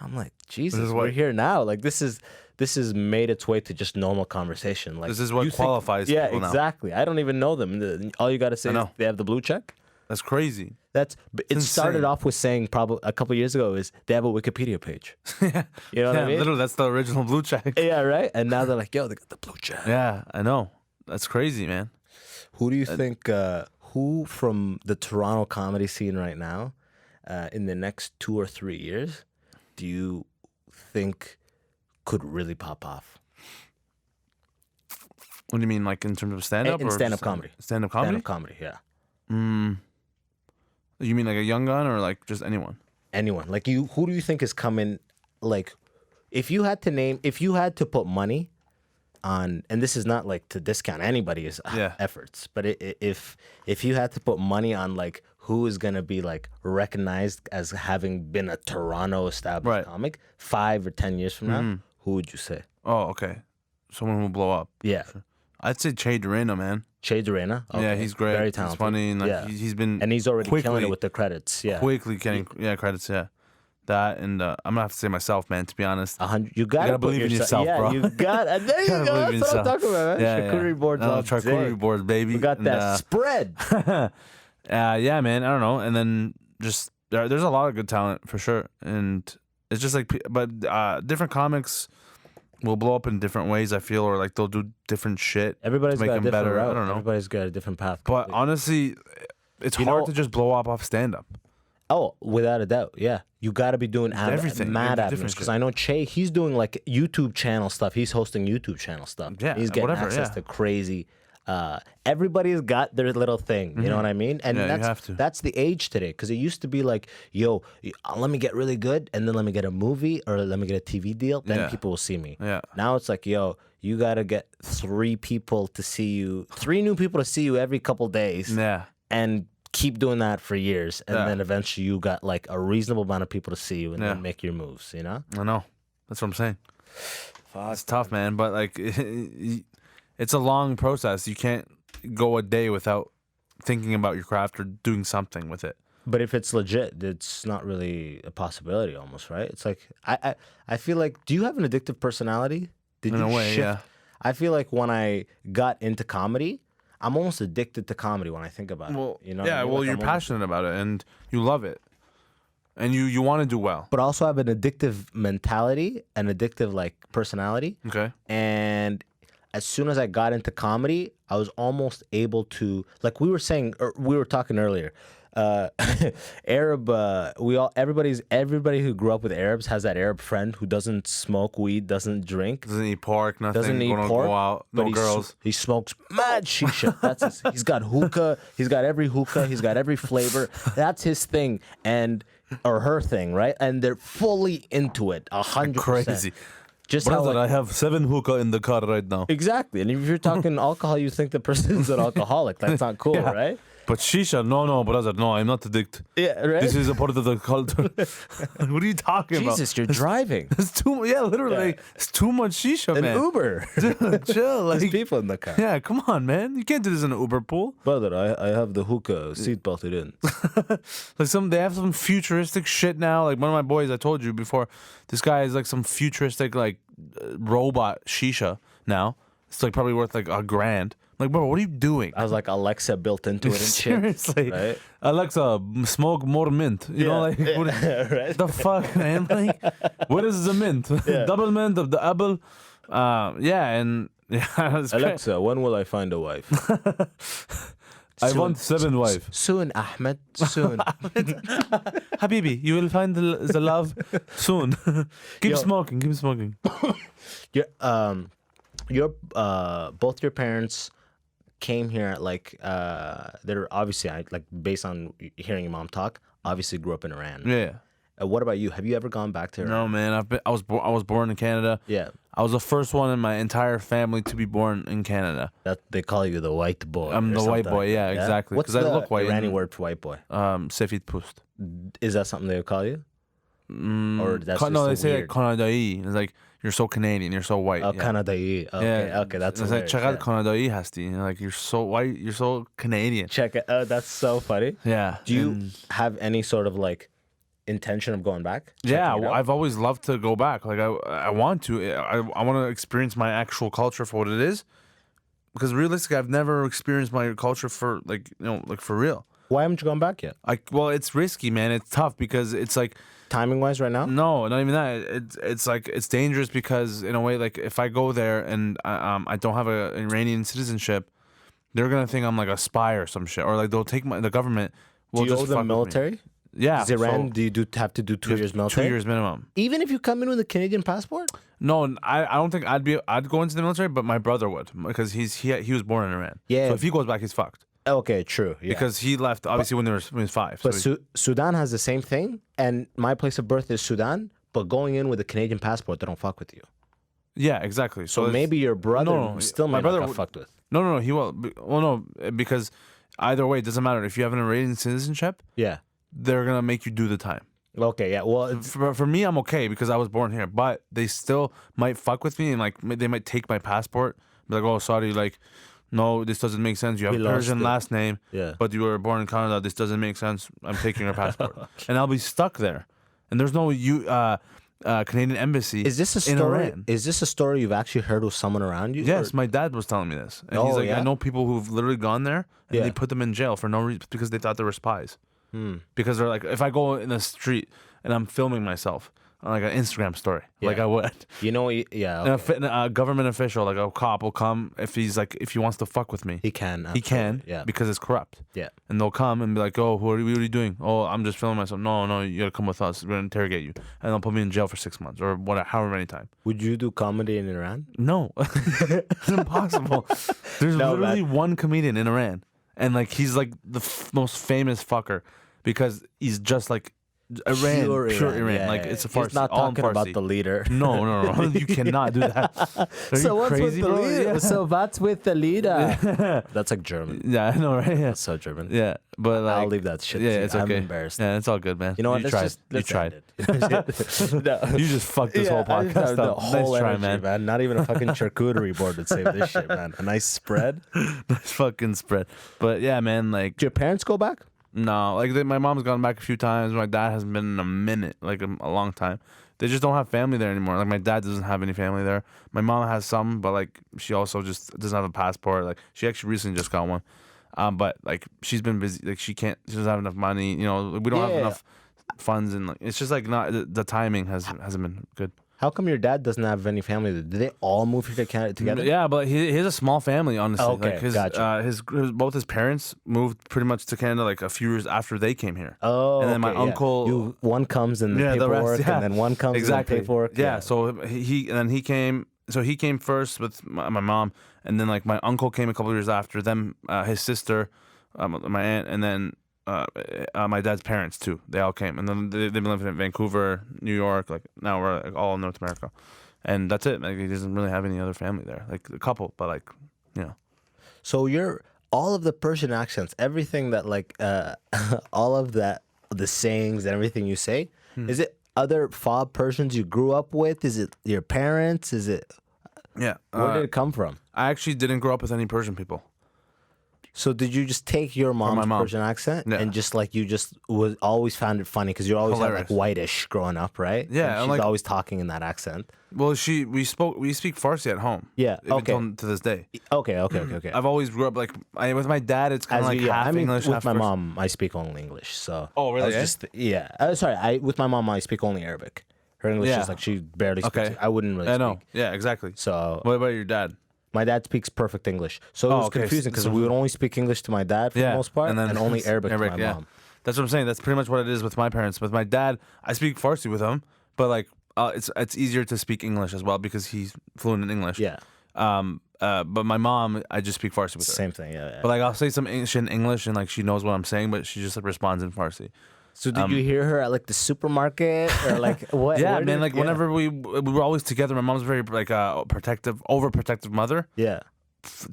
I'm like, Jesus, we're here now. Like this is made its way to just normal conversation. Like this is what you qualifies yeah, people now. exactly. I don't even know them. All you got to say is they have the blue check. That's crazy. It started off with saying probably a couple years ago is they have a Wikipedia page. Yeah. You know what I mean? Literally, that's the original blue check. Yeah, right. And now they're like, yo, they got the blue check. Yeah, I know. That's crazy, man. Who do you think? Who from the Toronto comedy scene right now, in the next 2 or 3 years, do you think could really pop off? What do you mean, like in terms of stand-up? In or stand-up comedy. Stand-up comedy? Stand-up comedy, yeah. You mean like a young gun or like just anyone? Anyone. Like you, who do you think is coming? Like, if you had to put money on, and this is not like to discount anybody's efforts, but if you had to put money on like who is gonna be like recognized as having been a Toronto established comic 5 or 10 years from now, who would you say? Oh, okay. Someone who will blow up. Yeah. I'd say Che Durena, man. Che Durena? Okay. Yeah, he's great. Very talented. He's funny. And like, he's been and he's already killing it with the credits. Yeah. Quickly getting credits, yeah. That and I'm gonna have to say myself, man, to be honest. 100. You gotta believe in yourself, yeah, bro. You got there you go. That's what I'm talking about, man. Yeah, charcuterie boards all day. charcuterie boards, baby. We got that spread. Yeah, man. I don't know. And then just there's a lot of good talent for sure. And it's just like, but different comics will blow up in different ways, I feel, or like they'll do different shit. Everybody's to make got a them different better. route. I don't know. Everybody's got a different path. But honestly, it's hard to just blow up off stand-up. Oh, without a doubt, yeah. You got to be doing everything. mad Different avenues. Because shit. I know Che, he's doing like YouTube channel stuff. He's hosting YouTube channel stuff. Yeah, he's getting whatever, access to crazy. Everybody's got their little thing. You know what I mean? And Yeah, you have to. that's the age today. Because it used to be like, yo, let me get really good, and then let me get a movie or let me get a TV deal. Then people will see me. Yeah. Now it's like, yo, you got to get 3 people to see you, 3 new people to see you every couple days. Yeah. And keep doing that for years, and then eventually you got like a reasonable amount of people to see you and then make your moves, you know? I know. That's what I'm saying. It's tough, man, but like it's a long process. You can't go a day without thinking about your craft or doing something with it. But if it's legit, it's not really a possibility almost, right? It's like I feel like, do you have an addictive personality? Did In you a way, shift? yeah. I feel like when I got into comedy, I'm almost addicted to comedy when I think about Well, it. You know? yeah, what I mean? well, Like, you're I'm almost- passionate about it and you love it. And you want to do well. but also have an addictive mentality, an addictive like personality. Okay. And as soon as I got into comedy, I was almost able to, like we were saying, or we were talking earlier, Arab. Everybody who grew up with Arabs has that Arab friend who doesn't smoke weed, doesn't drink, Doesn't eat pork, nothing. doesn't eat Don't pork, go out, no but girls. he smokes mad shisha. He's got hookah. He's got every hookah. He's got every flavor. That's his thing, or her thing, right? And they're fully into it, 100%. Crazy. Just how like, I have 7 hookah in the car right now. exactly. And if you're talking alcohol, you think the person's an alcoholic. That's not cool, right? But shisha, no, brother, no, I'm not addicted. Yeah, right. This is a part of the culture. What are you talking about? Jesus, you're driving. It's too, literally, it's too much shisha, An man. Uber. Dude, chill, There's like, people in the car. yeah, come on, man. You can't do this in an Uber pool. Brother, I have the hookah seat belted in. Like they have some futuristic shit now. Like one of my boys, I told you before, this guy is like some futuristic like robot shisha now. It's like probably worth like $1,000. Like, bro, what are you doing? I was like Alexa built into it and shit. Seriously, Right? Alexa, smoke more mint. You know, like what, right? the fuck, man? Like, what is the mint? Double mint of the apple. Yeah, and yeah, it's Alexa, when will I find a wife? I want 7 wife. Soon, Ahmed. Soon. Habibi, you will find the love soon. Keep smoking. Keep smoking. Your both your parents came here at like they're obviously like based on hearing your mom talk, obviously grew up in Iran. Yeah. What about you? Have you ever gone back to Iran? No, man. I was born in Canada. Yeah. I was the first one in my entire family to be born in Canada. That they call you the white boy. I'm the white boy. Yeah, exactly. What's Because the I look white. Iranian word for white boy? Sefit pust. Is that something they would call you? Or that's just No, they a say like weird... Kanadai. It's like you're so Canadian. You're so white. Oh, yeah. Kanadai. Okay, okay, that's it's like hilarious, chagad Kanadai hasti. Like you're so white. You're so Canadian. Check it. That's so funny. Yeah. Do you have any sort of like intention of going back? Yeah, Checking it out? I've always loved to go back. Like I want to. I want to experience my actual culture for what it is. Because realistically, I've never experienced my culture for like for real. Why haven't you gone back yet? Well, it's risky, man. It's tough because it's like Timing wise, right now? no, not even that. It's like it's dangerous because in a way, like if I go there and I don't have a Iranian citizenship, they're gonna think I'm like a spy or some shit, or like they'll take the government. Will Do you just owe the fuck with me. military? Yeah, Is Iran? so Do you have to do 2 years military? 2 years minimum. Even if you come in with a Canadian passport? No, I don't think I'd go into the military, but my brother would because he was born in Iran. Yeah. So if he goes back, he's fucked Okay, true. Yeah. because he left obviously when he was 5. But So Sudan has the same thing, and my place of birth is Sudan. But going in with a Canadian passport, they don't fuck with you. yeah, exactly. So it's- maybe your brother no, still my might brother not got would- fucked with. No, he will. Well, no, because either way, it doesn't matter. If you have an Iranian citizenship, Yeah. they're gonna make you do the time. Okay. Yeah. Well, it's, For me, I'm okay because I was born here, but they still might fuck with me and like they might take my passport. Be like, oh, sorry, like, no, this doesn't make sense. You have We a lost Persian it. last name, Yeah. but you were born in Canada. This doesn't make sense. I'm taking your passport, and I'll be stuck there. And there's no Canadian embassy. is this a in story? Iran. Is this a story you've actually heard with someone around you? Yes, Or- my dad was telling me this, and he's Oh, like, yeah? I know people who've literally gone there and Yeah. they put them in jail for no reason because they thought they were spies. Because they're like, if I go in the street and I'm filming myself on like an Instagram story, like Yeah. I would, You know. Yeah. and Okay. a government official, like a cop, will come if he wants to fuck with me. He can. He can, absolutely, Yeah. because it's corrupt. Yeah. And they'll come and be like, oh, what are you doing? Oh, I'm just filming myself. No, you gotta come with us. We're gonna interrogate you, and they'll put me in jail for 6 months or whatever, however many times. Would you do comedy in Iran? No, it's impossible. There's No, literally one comedian in Iran, and like he's like the most famous fucker because he's just like Iran, pure Iran. Yeah, like yeah, it's a yeah. Farsi. He's not all in talking about Farsi. the leader. No, you cannot do that. Are So you what's crazy, with the bro? leader? Yeah. So what's with the leader? That's like German. Yeah, I know, right? Yeah, So German. yeah, but like, I'll leave that shit. Yeah, to you. it's I'm okay. embarrassed. Yeah, it's all good, man. You know what? You Let's tried. You tried. No. You just fucked this whole I just podcast have the up. whole Nice try, energy, man. Not even a fucking charcuterie board would save this shit, man. A nice spread. Nice fucking spread. But yeah, man, like Did your parents go back? no, like my mom's gone back a few times. My dad hasn't been in a minute, like a long time. They just don't have family there anymore. Like my dad doesn't have any family there. My mom has some, but like she also just doesn't have a passport. Like she actually recently just got one. But like she's been busy. Like she doesn't have enough money. You know, we don't have Yeah. enough funds, and like it's just like not the timing hasn't been good. How come your dad doesn't have any family? Did they all move here to Canada together? Yeah, but he has a small family, honestly. Okay, like his, gotcha. both his parents moved pretty much to Canada like a few years after they came here. Oh, and then my okay, yeah. uncle, one comes in the the paperwork, rest, yeah. and then one comes exactly. in the paperwork. Yeah, so he came. So he came first with my mom, and then like my uncle came a couple years after them. His sister, my aunt, and then my dad's parents too. They all came, and then they've been living in Vancouver, New York. Like now we're like, all in North America, and that's it. Like he doesn't really have any other family there. Like a couple, but like So you're all of the Persian accents, everything that like, all of that, the sayings and everything you say. Is it other fob Persians you grew up with? Is it your parents? Is it yeah. where did it come from? I actually didn't grow up with any Persian people. So did you just take your mom's mom. Persian accent Yeah. and just like you just was always found it funny because you always had like Hilarious. whitish growing up, right? Yeah, And and, she's like- always talking in that accent. Well, we speak Farsi at home. Yeah, even okay. till to this day. Okay. I've always grew up like with my dad. It's kind of like half I mean, English, with half my Farsi. mom, I speak only English. So Oh, really, I was eh? sorry. With my mom, I speak only Arabic. Her English Yeah. is like she barely speaks. Okay. I wouldn't really I speak. know. Yeah, exactly. So What about your dad? My dad speaks perfect English, so it was okay. confusing because So- we would only speak English to my dad for the most part, and only Arabic to my mom. That's what I'm saying. That's pretty much what it is with my parents. With my dad, I speak Farsi with him, but like it's easier to speak English as well because he's fluent in English. Yeah. But my mom, I just speak Farsi with her. Same thing, yeah. But like I'll say some shit in English and like she knows what I'm saying, but she just like responds in Farsi. So did you hear her at like the supermarket or like what? Yeah, where man. did- Like whenever we were always together, my mom's very like protective, overprotective mother. Yeah.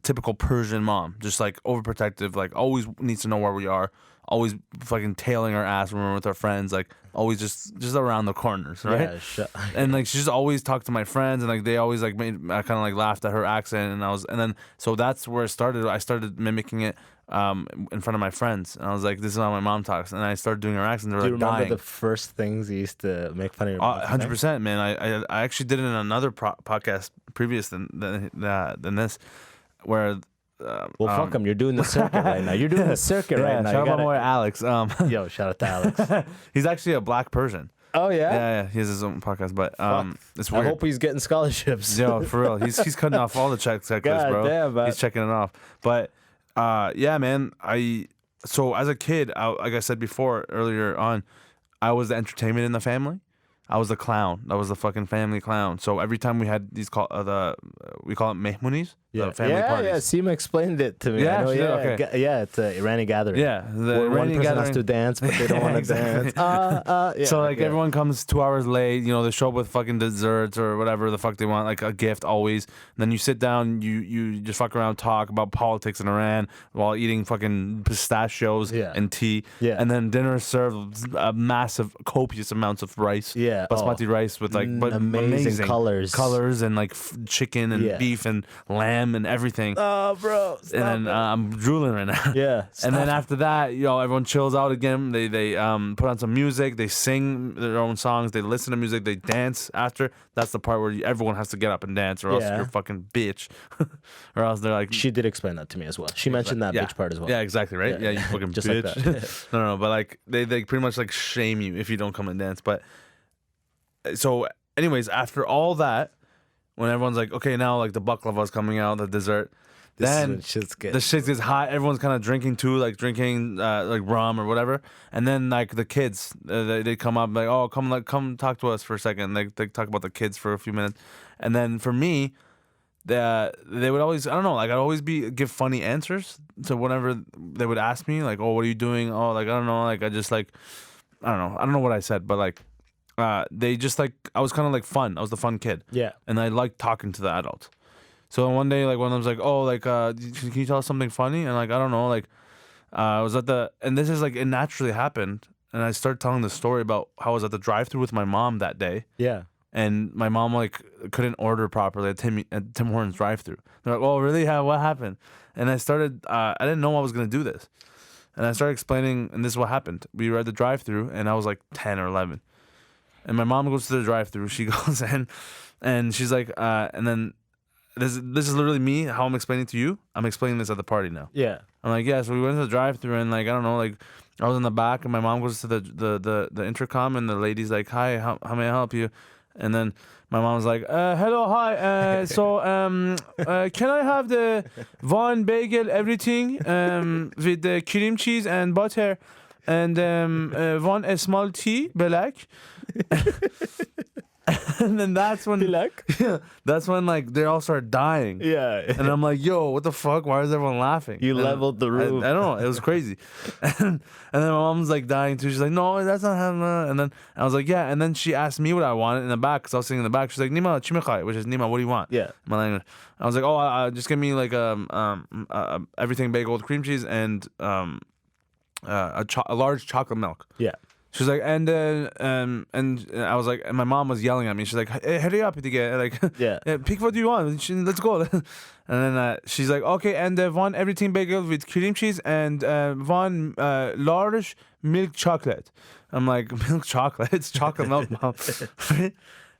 Typical Persian mom, just like overprotective, like always needs to know where we are, always fucking tailing our ass when we're with our friends, like always just around the corners, right? Yeah, And like she just always talked to my friends, and like they always like made I kind of like laughed at her accent, and then so that's where it started. I started mimicking it in front of my friends, and I was like, this is how my mom talks, and I started doing her accent. They were Do you like remember dying. the first things you used to make fun of your mom? 100%, man. I actually did it in another podcast previous than this, where. Well, fuck him. You're doing the circuit right now. You're doing the circuit right now. Shout You out my gotta- boy Alex. Yo, shout out to Alex. He's actually a black Persian. Oh yeah. Yeah, he has his own podcast, but it's I weird. hope he's getting scholarships. Yo, for real, he's cutting off all the checklist, God bro. damn, man. He's checking it off. But yeah, man. So as a kid, like I said before earlier on, I was the entertainment in the family. I was the clown. I was the fucking family clown. So every time we had these we call it mehmunis, the family parties. Yeah, Seema explained it to me. Yeah, I know, she did? Okay. Yeah, it's an Irani gathering. Yeah, the Where one Iranian person has gathering. to dance, but they don't want to Exactly. dance. Yeah, So like okay. everyone comes 2 hours late, they show up with fucking desserts or whatever the fuck they want, like a gift always. And then you sit down, you just fuck around, talk about politics in Iran while eating fucking pistachios Yeah. and tea. Yeah. And then dinner is served massive, copious amounts of rice. Yeah. Basmati rice with like amazing colors. and like chicken and Yeah. beef and lamb and everything. Oh, bro. And then I'm drooling right now. Yeah, And then stop. after that, everyone chills out again. They put on some music. They sing their own songs. They listen to music. They dance after. That's the part where everyone has to get up and dance, or else Yeah. you're a fucking bitch, or else they're like. She did explain that to me as well. She mentioned that yeah. bitch part as well. Yeah, exactly, right? Yeah. Yeah, you fucking Just like bitch. that. No, but like they pretty much like shame you if you don't come and dance. But so, anyways, after all that, when everyone's like, okay, now like the baklava's coming out, the dessert. This is Then when shit's good. the shit gets hot. Everyone's kind of drinking too, like drinking like rum or whatever. And then like the kids, they come up like, oh, come talk to us for a second. They talk about the kids for a few minutes. And then for me, they would always, I don't know, like I'd always give funny answers to whatever they would ask me. Like, oh, what are you doing? Oh, like I don't know, like I just like I don't know what I said, but like they just like I was kind of like fun. I was the fun kid. Yeah. And I liked talking to the adults. So one day, like, one of them was like, oh, like, can you tell us something funny? And, like, I don't know, like, I was at and this is, like, it naturally happened. And I started telling the story about how I was at the drive-thru with my mom that day. Yeah. And my mom, like, couldn't order properly at Tim Hortons drive-thru. They're like, oh, really? What happened? And I started, I didn't know I was going to do this. And I started explaining, and this is what happened. We were at the drive-thru, and I was, like, 10 or 11. And my mom goes to the drive-thru. She goes in, and she's like, and then... This is literally me, how I'm explaining to you. I'm explaining this at the party now. Yeah. I'm like, yeah, so we went to the drive-thru and like, I don't know, like I was in the back and my mom goes to the intercom and the lady's like, hi, how may I help you? And then my mom's like, hello, hi. So can I have the one bagel, everything, with the cream cheese and butter and one small tea, black? And then that's when that's when like they all start dying. Yeah. And I'm like, yo, what the fuck? Why is everyone laughing? You And leveled the room. I don't know. It was crazy. And then my mom's like dying too. She's like, no, that's not happening. And then I was like, yeah. And then she asked me what I wanted in the back because I was sitting in the back. She's like, Neema, chimichai, which is Neema, what do you want? Yeah. My language. I was like, oh, just give me like everything bagel with cream cheese and a large chocolate milk. Yeah. She's like, and I was like, and my mom was yelling at me. She's like, hey, hurry up, like, Yeah. pick what do you want? Let's go. And then she's like, okay, and one everything bagel with cream cheese and one large milk chocolate. I'm like, milk chocolate? It's chocolate milk, mom.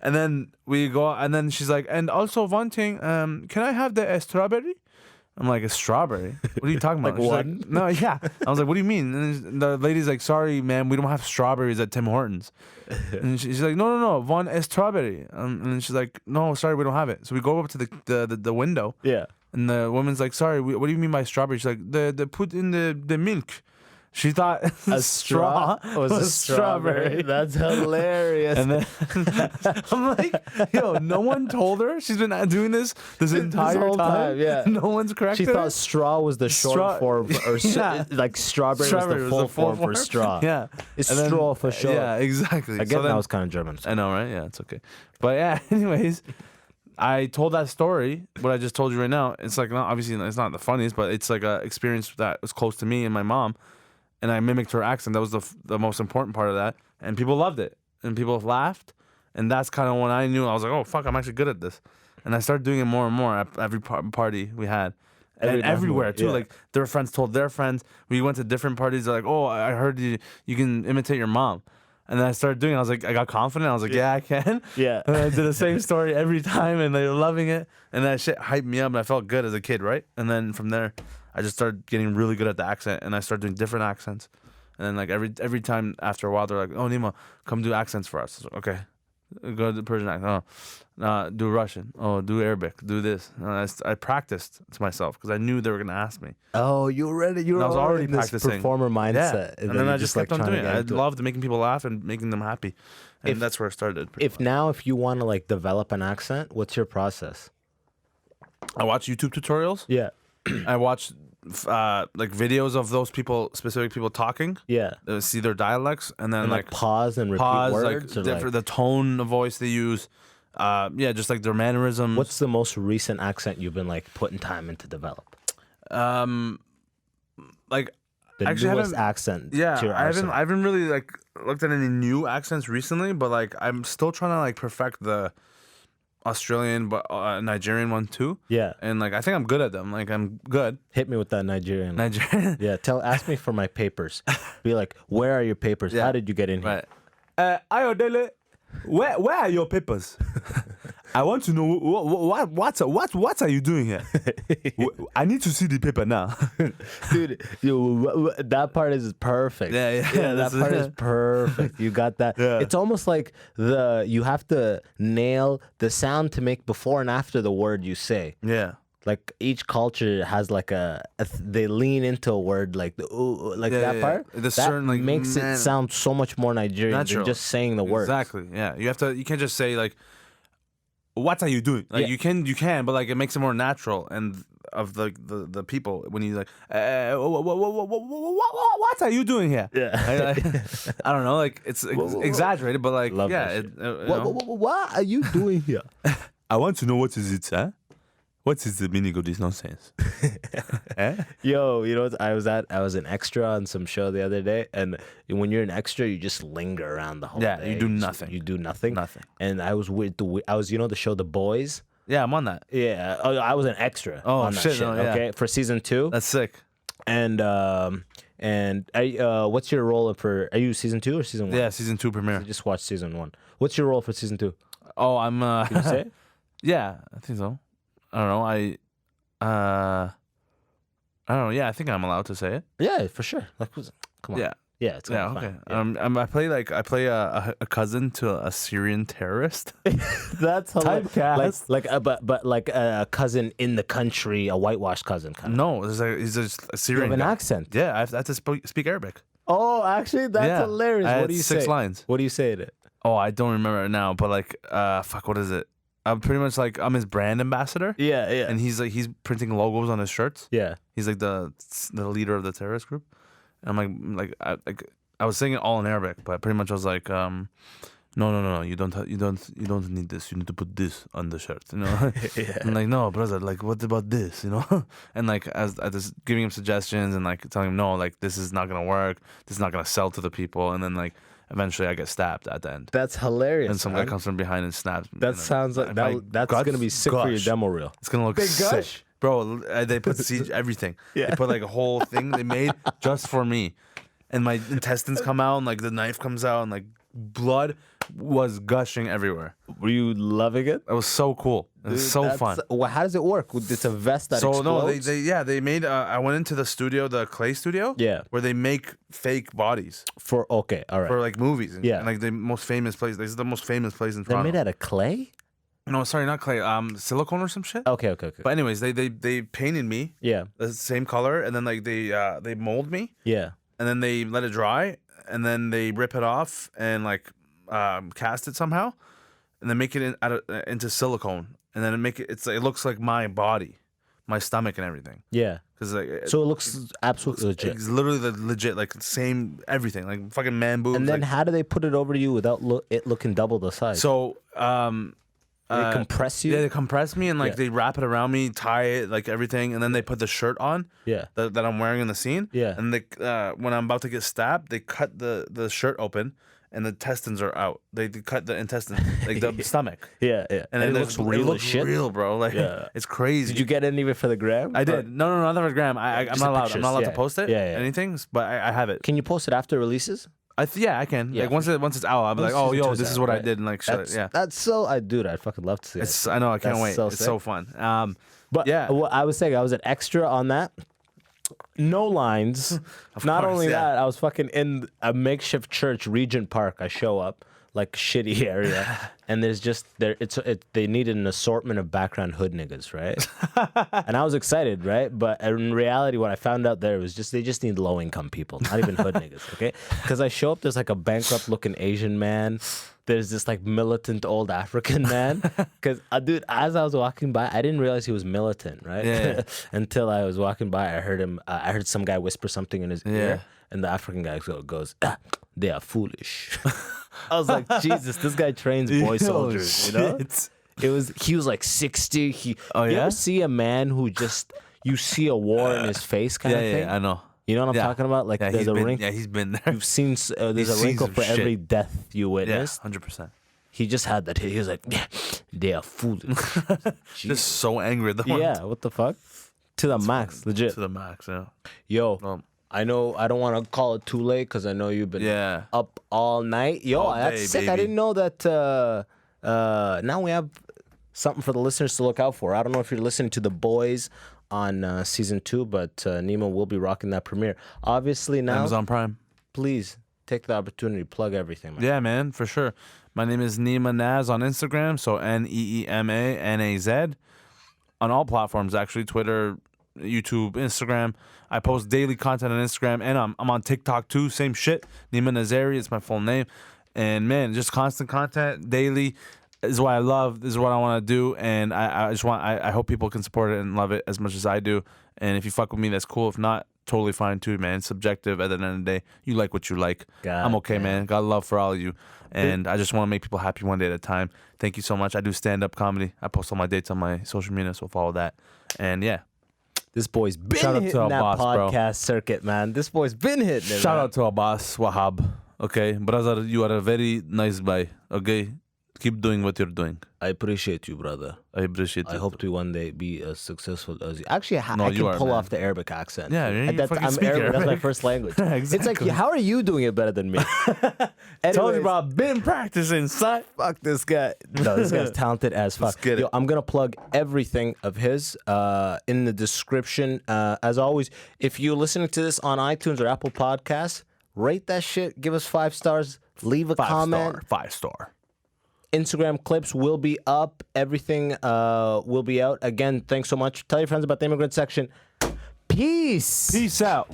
And then we go, and then she's like, and also one thing, can I have the strawberry? I'm like, it's strawberry. What are you talking about? Like She's one? like, no, yeah. I was like, what do you mean? And the lady's like, sorry, man, we don't have strawberries at Tim Hortons. And she's like, no, one is strawberry. And then she's like, no, sorry, we don't have it. So we go up to the window. Yeah. And the woman's like, sorry, what do you mean by strawberry? She's like, the put in the milk. She thought A straw was a strawberry. That's hilarious. And then I'm like, yo, no one told her she's been doing this entire whole time. Yeah. No one's corrected She her. thought straw was the short Straw- form, or Yeah. like strawberry was the full form for straw. Yeah. It's And then- straw for sure. Yeah, exactly. Again, that was kind of German. I know, right? Yeah, it's okay. But yeah, anyways, I told that story, what I just told you right now. It's like, not, obviously, it's not the funniest, but it's like a experience that was close to me and my mom. And I mimicked her accent. That was the most important part of that. And people loved it. And people laughed. And that's kind of when I knew. I was like, oh, fuck, I'm actually good at this. And I started doing it more and more at every party we had. And everywhere, too. Yeah. Like, their friends told their friends. We went to different parties. They're like, oh, I heard you can imitate your mom. And then I started doing it. I was like, I got confident. I was like, yeah, I can. Yeah. And I did the same story every time. And they were loving it. And that shit hyped me up. And I felt good as a kid, right? And then from there, I just started getting really good at the accent, and I started doing different accents. And then like every time after a while, they're like, "Oh, Neema, come do accents for us." Like, okay, go to the Persian accent. Oh, do Russian. Oh, do Arabic. Do this. And I practiced to myself because I knew they were gonna ask me. Oh, you were I was already in this practicing. performer mindset. Yeah, and then you I just kept on trying to doing it. get I into loved making people laugh and making them happy, and that's where it started. If you want to like develop an accent, what's your process? I watch YouTube tutorials. Yeah. I watch like videos of those specific people talking. Yeah. See their dialects, and then And like pause and repeat words, or the tone of voice they use. Just like their mannerisms. what's the most recent accent you've been like putting time into develop? Like The actually newest haven't- accent. yeah, to your I arsenal. haven't really like looked at any new accents recently, but like I'm still trying to like perfect the Australian but Nigerian one too. Yeah. And like I think I'm good at them. Like I'm good. Hit me with that Nigerian. Nigerian. Yeah, ask me for my papers. Be like, where are your papers? Yeah. How did you get in here? Right. Ayodele, where are your papers? I want to know what are you doing here? I need to see the paper now. Dude, that part is perfect. Yeah, that that's- part is perfect. You got that. Yeah. It's almost like you have to nail the sound to make before and after the word you say. Yeah. Like each culture has like they lean into a word like the ooh, like Yeah, that yeah, part. yeah. The that certain, like, makes it sound so much more Nigerian Natural. than just saying the words. Exactly. Yeah. You can't just say like, what are you doing? Like Yeah. you can, but like it makes it more natural and of the people when you like, what are you doing here? Yeah. I don't know. Like it's exaggerated, but like Love yeah. that It, shit. you know. What are you doing here? I want to know what is it, huh? What is the meaning of this nonsense? Yo, you know what? I was an extra on some show the other day, and when you're an extra, you just linger around the whole Yeah, day. you do just- nothing. You do nothing. Nothing. And I was the show The Boys. Yeah, I'm on that. Yeah, I was an extra. Oh, on that shit, shit. no, yeah. Okay, for season 2. That's sick. And what's your role for? Are you season 2 or season 1? Yeah, season 2 premiere. I just watched season 1. What's your role for season 2? Oh, I'm. Can you say it? Yeah, I think so. I don't know. I don't know. Yeah, I think I'm allowed to say it. Yeah, for sure. Like, come on. Yeah. Yeah, it's Yeah. gonna be Okay. fine. Yeah. I play a cousin to a Syrian terrorist. That's hilarious. Typecast. But like a cousin in the country, a whitewashed cousin kind of. No, he's just a You Syrian. have an guy. accent. Yeah, I have to speak Arabic. Oh, actually, that's Yeah. hilarious. I What had do you 6 say? lines. What do you say to it? Oh, I don't remember it now, but like, fuck, what is it? I'm pretty much like I'm his brand ambassador, Yeah, yeah, and he's printing logos on his shirts. yeah. He's like the leader of the terrorist group. And I'm like I was saying it all in Arabic, but pretty much I was like, no, you don't need this. You need to put this on the shirt, you know. Yeah. I'm like, no, brother, like what about this, you know? And like as I was giving him suggestions and like telling him, no, like this is not gonna work. This is not gonna sell to the people. And then like eventually I get stabbed at the end. That's hilarious. And some guy man. comes from behind and snaps me. That and then sounds like my that's guts gonna be sick for your gush. demo reel. It's gonna look Big sick. gush. Bro, they put everything. Yeah. They put like a whole thing they made just for me. And my intestines come out and like the knife comes out and like blood was gushing everywhere. Were you loving it? It was so cool. It's so fun. Well, how does it work? It's a vest that explodes? No, they made. I went into the studio, the clay studio. Yeah. Where they make fake bodies For okay, all right. for like movies. And, Yeah. and like the most famous place. This is the most famous place in They're Toronto. made out of clay. No, sorry, not clay. Silicone or some shit. Okay. But anyways, they painted me Yeah. the same color, and then like they mold me, Yeah. and then they let it dry, and then they rip it off and like cast it somehow, and then make it into silicone, and then it looks like my body, my stomach and everything. Yeah. Because like So it looks absolutely legit. it's literally the legit, like same everything, like fucking man boobs. And then like, how do they put it over you without it looking double the size? so they compress you. yeah, they compress me and like Yeah. they wrap it around me, tie it, like everything, and then they put the shirt on. Yeah. That I'm wearing in the scene. Yeah. And they when I'm about to get stabbed, they cut the shirt open, and the intestines are out. They cut the intestines, like the stomach. Yeah. And it there's- looks real as shit. real, bro. Like Yeah. it's crazy. Did you get any of it for the gram? I did. No, not for gram. I'm Just not the allowed. pictures, I'm not allowed yeah. to post it. Yeah, yeah. Anything, but I have it. Can you post it after it releases? Yeah, I can. Yeah, Like once it's out, I'll be like, oh, Season yo, two's this is out, what I right? did, and like, shut it. Yeah. That's so. Dude, I'd fucking love to see it. I know. I can't That's wait. so It's sick. so fun. But yeah. what I was saying, I was an extra on that. No lines. Not course, only yeah. that, I was fucking in a makeshift church, Regent Park. I show up like shitty area, and there's just they needed an assortment of background hood niggas, right? And I was excited, right? But in reality, what I found out there was they just need low income people, not even hood niggas, okay? Because I show up, there's like a bankrupt looking Asian man. There's this like militant old African man. Because, dude, as I was walking by, I didn't realize he was militant, right? Yeah. Until I was walking by, I heard him. I heard some guy whisper something in his ear, and the African guy goes, "They are foolish." I was like, Jesus, this guy trains boy soldiers, you know? He was like 60. You yeah? ever see a man who just you see a war in his face kind of thing? Yeah, I know. You know what I'm Yeah. talking about? Like Yeah, there's a wrinkle. Yeah, he's been there. You've seen there's He's a seen wrinkle some for shit. every death you Yeah, witnessed. 100%. He just had that. He was like, yeah, they are foolish. Just so angry at the one. Yeah, what the fuck? To the max, legit. To the max, yeah. Yo, I know I don't want to call it too late because I know you've been Yeah. up all night. Yo, All that's day, sick. I baby. didn't know that. Now we have something for the listeners to look out for. I don't know if you're listening to The Boys on season 2, but Neema will be rocking that premiere. Obviously now, Amazon Prime. please take the opportunity to plug everything, man. Yeah, man, for sure. My name is Neema Naz on Instagram, so NeemaNaz. On all platforms, actually, Twitter, YouTube, Instagram. I post daily content on Instagram, and I'm on TikTok too. Same shit. Neema Nazari, it's my full name. And man, just constant content daily is what I love. This is what I want to do, and I hope people can support it and love it as much as I do. And if you fuck with me, that's cool. If not, totally fine too, man. It's subjective. At the end of the day, you like what you like. God I'm okay, damn. man. Got love for all of you, and I just want to make people happy one day at a time. Thank you so much. I do stand-up comedy. I post all my dates on my social media, so follow that. And yeah, This boy's been Shout out to hitting our that boss, bro. podcast circuit, man. This boy's been hitting it. shout man. out to Abbas, Wahab. Okay, brother, you are a very nice guy. Okay, keep doing what you're doing. I appreciate you, brother. I appreciate it. I hope to one day be as successful as you. Actually, No, I you can are, pull man. off the Arabic accent. Yeah, you're And a fucking I'm speaker, Arabic. That's my right? first language. It's like, Exactly. how are you doing it better than me? Told you, Anyways, bro. I've been practicing, son. Fuck this guy. No, this guy's talented as fuck. get Yo, it. I'm gonna plug everything of his in the description. As always, if you're listening to this on iTunes or Apple Podcasts, rate that shit. Give us 5 stars. Leave a comment. 5-star. Instagram clips will be up. Everything will be out. Again, thanks so much. Tell your friends about the Immigrant section. Peace. Peace out.